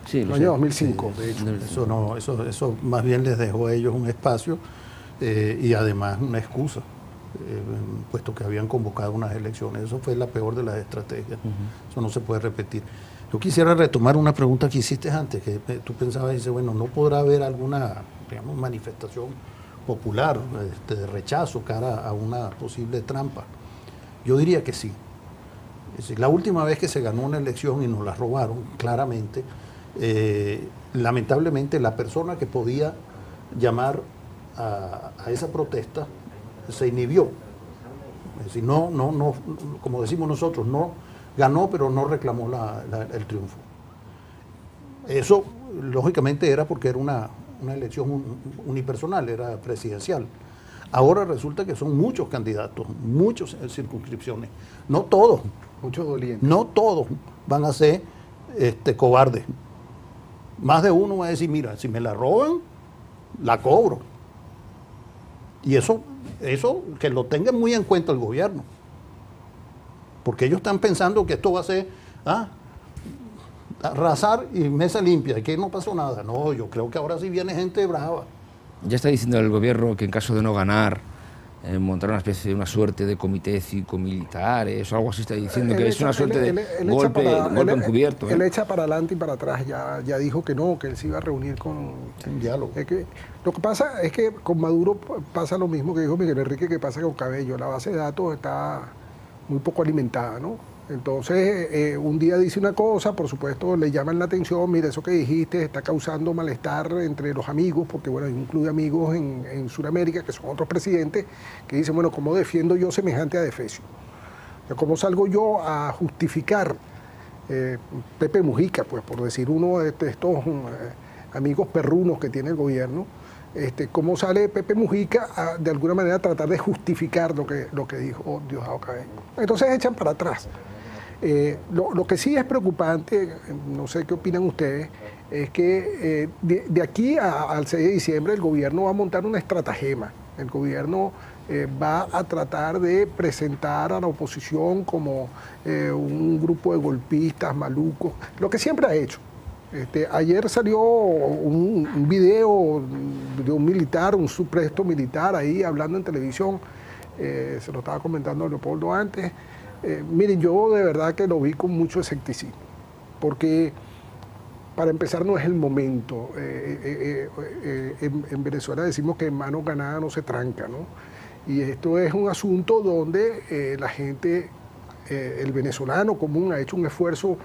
Sí, en el año 2005, de hecho. Eso más bien les dejó a ellos un espacio y además una excusa, puesto que habían convocado unas elecciones. Eso fue la peor de las estrategias. Eso no se puede repetir. Yo quisiera retomar una pregunta que hiciste antes, que tú pensabas, dice, bueno, ¿no podrá haber alguna, digamos, manifestación popular de rechazo cara a una posible trampa? Yo diría que sí. Es decir, la última vez que se ganó una elección y nos la robaron, claramente, lamentablemente la persona que podía llamar a esa protesta se inhibió. Es decir, no, como decimos nosotros, no ganó, pero no reclamó el triunfo. Eso, lógicamente, era porque era una elección unipersonal, era presidencial. Ahora resulta que son muchos candidatos, muchas circunscripciones. No todos, muchos dolientes. No todos van a ser cobardes. Más de uno va a decir, mira, si me la roban, la cobro. Y eso que lo tengan muy en cuenta el gobierno. Porque ellos están pensando que esto va a ser arrasar y mesa limpia, y que no pasó nada. No, yo creo que ahora sí viene gente brava. Ya está diciendo el gobierno que en caso de no ganar, montar una especie de una suerte de comité cívico-militares o algo así, está diciendo que es una suerte de golpe encubierto. Él echa para adelante y para atrás, ya dijo que no, que él se iba a reunir con... En diálogo. Lo que pasa es que con Maduro pasa lo mismo que dijo Miguel Enrique, que pasa con Cabello. La base de datos está muy poco alimentada, ¿no? Entonces, un día dice una cosa, por supuesto le llaman la atención, mira, eso que dijiste está causando malestar entre los amigos, porque bueno, incluye amigos en Sudamérica, que son otros presidentes, que dicen, bueno, ¿cómo defiendo yo semejante adefesio? ¿Cómo salgo yo a justificar Pepe Mujica, pues por decir uno de estos amigos perrunos que tiene el gobierno? ¿Cómo sale Pepe Mujica a, de alguna manera, a tratar de justificar lo que dijo Diosdado Cabello? Entonces echan para atrás. Lo que sí es preocupante, no sé qué opinan ustedes, es que de aquí al 6 de diciembre el gobierno va a montar una estratagema. El gobierno va a tratar de presentar a la oposición como un grupo de golpistas, malucos, lo que siempre ha hecho. Ayer salió un video de un militar, un supuesto militar ahí hablando en televisión, se lo estaba comentando Leopoldo antes. Miren, yo de verdad que lo vi con mucho escepticismo, porque para empezar no es el momento. En Venezuela decimos que en mano ganada no se tranca, ¿no? Y esto es un asunto donde la gente, el venezolano común ha hecho un esfuerzo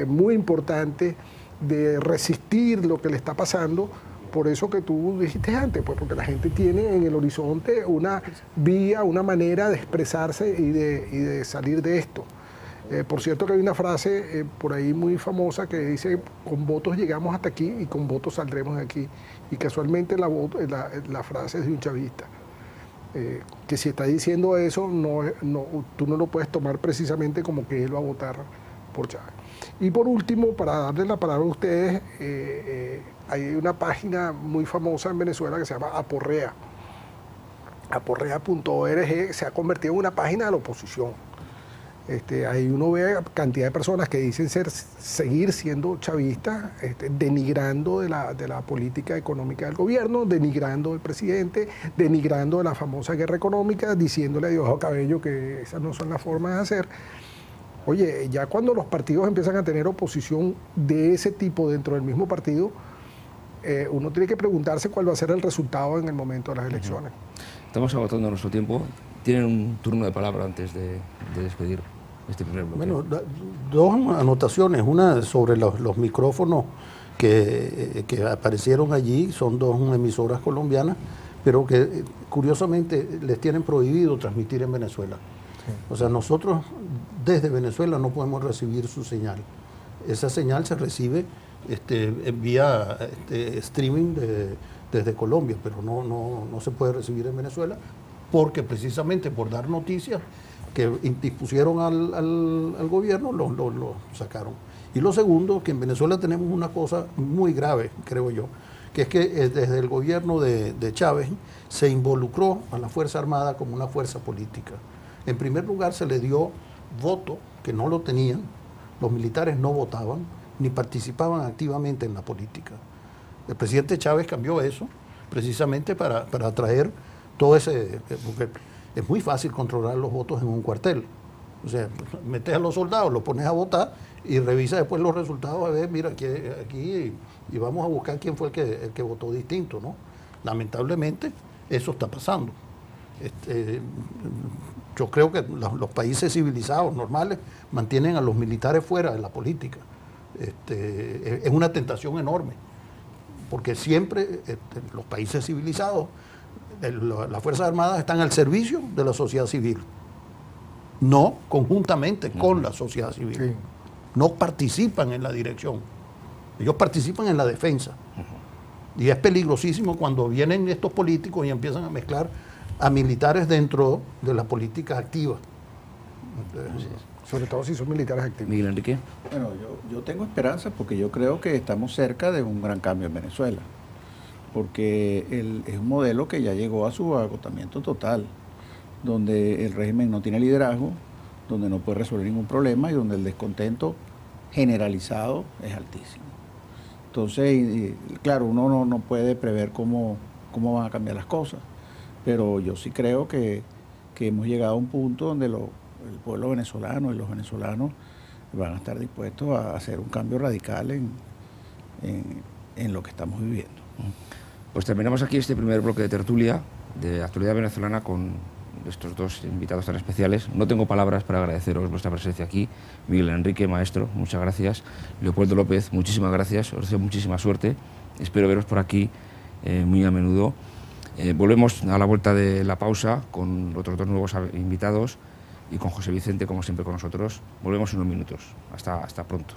muy importante de resistir lo que le está pasando, por eso que tú dijiste antes, pues porque la gente tiene en el horizonte una vía, una manera de expresarse y de salir de esto. Por cierto que hay una frase por ahí muy famosa que dice: con votos llegamos hasta aquí y con votos saldremos de aquí. Y casualmente la frase es de un chavista. Que si está diciendo eso, tú no lo puedes tomar precisamente como que él va a votar por Chávez. Y por último, para darle la palabra a ustedes, hay una página muy famosa en Venezuela que se llama Aporrea. Aporrea.org se ha convertido en una página de la oposición. Ahí uno ve cantidad de personas que dicen seguir siendo chavistas, denigrando de la política económica del gobierno, denigrando del presidente, denigrando de la famosa guerra económica, diciéndole a Diosdado Cabello que esas no son las formas de hacer. Oye, ya cuando los partidos empiezan a tener oposición de ese tipo dentro del mismo partido, uno tiene que preguntarse cuál va a ser el resultado en el momento de las elecciones. Estamos agotando nuestro tiempo. Tienen un turno de palabra antes de despedir este primer bloque. Bueno, dos anotaciones. Una sobre los micrófonos que aparecieron allí. Son dos emisoras colombianas, pero que curiosamente les tienen prohibido transmitir en Venezuela. O sea, nosotros desde Venezuela no podemos recibir su señal. Esa señal se recibe vía streaming desde Colombia, pero no se puede recibir en Venezuela, porque precisamente por dar noticias que dispusieron al gobierno, lo sacaron. Y lo segundo, que en Venezuela tenemos una cosa muy grave, creo yo, que es que desde el gobierno de Chávez se involucró a la Fuerza Armada como una fuerza política. En primer lugar, se le dio voto, que no lo tenían, los militares no votaban, ni participaban activamente en la política. El presidente Chávez cambió eso, precisamente para atraer todo ese... Porque es muy fácil controlar los votos en un cuartel. O sea, metes a los soldados, los pones a votar y revisa después los resultados, a ver, mira, aquí y vamos a buscar quién fue el que votó distinto, ¿no? Lamentablemente, eso está pasando. Yo creo que los países civilizados, normales, mantienen a los militares fuera de la política. Es una tentación enorme, porque siempre los países civilizados, las Fuerzas Armadas están al servicio de la sociedad civil, no conjuntamente con la sociedad civil. Sí. No participan en la dirección, ellos participan en la defensa. Y es peligrosísimo cuando vienen estos políticos y empiezan a mezclar a militares dentro de la política activa. Sobre todo si son militares activos. Miguel Enrique. Bueno, yo tengo esperanza porque yo creo que estamos cerca de un gran cambio en Venezuela, porque es un modelo que ya llegó a su agotamiento total, donde el régimen no tiene liderazgo, donde no puede resolver ningún problema y donde el descontento generalizado es altísimo. Entonces, claro, uno no puede prever cómo van a cambiar las cosas, pero yo sí creo que hemos llegado a un punto donde el pueblo venezolano y los venezolanos van a estar dispuestos a hacer un cambio radical en lo que estamos viviendo. Pues terminamos aquí este primer bloque de tertulia de actualidad venezolana con estos dos invitados tan especiales. No tengo palabras para agradeceros vuestra presencia aquí. Miguel Enrique, maestro, muchas gracias. Leopoldo López, muchísimas gracias. Os deseo muchísima suerte. Espero veros por aquí muy a menudo. Volvemos a la vuelta de la pausa con otros dos nuevos invitados y con José Vicente, como siempre, con nosotros. Volvemos en unos minutos. Hasta pronto.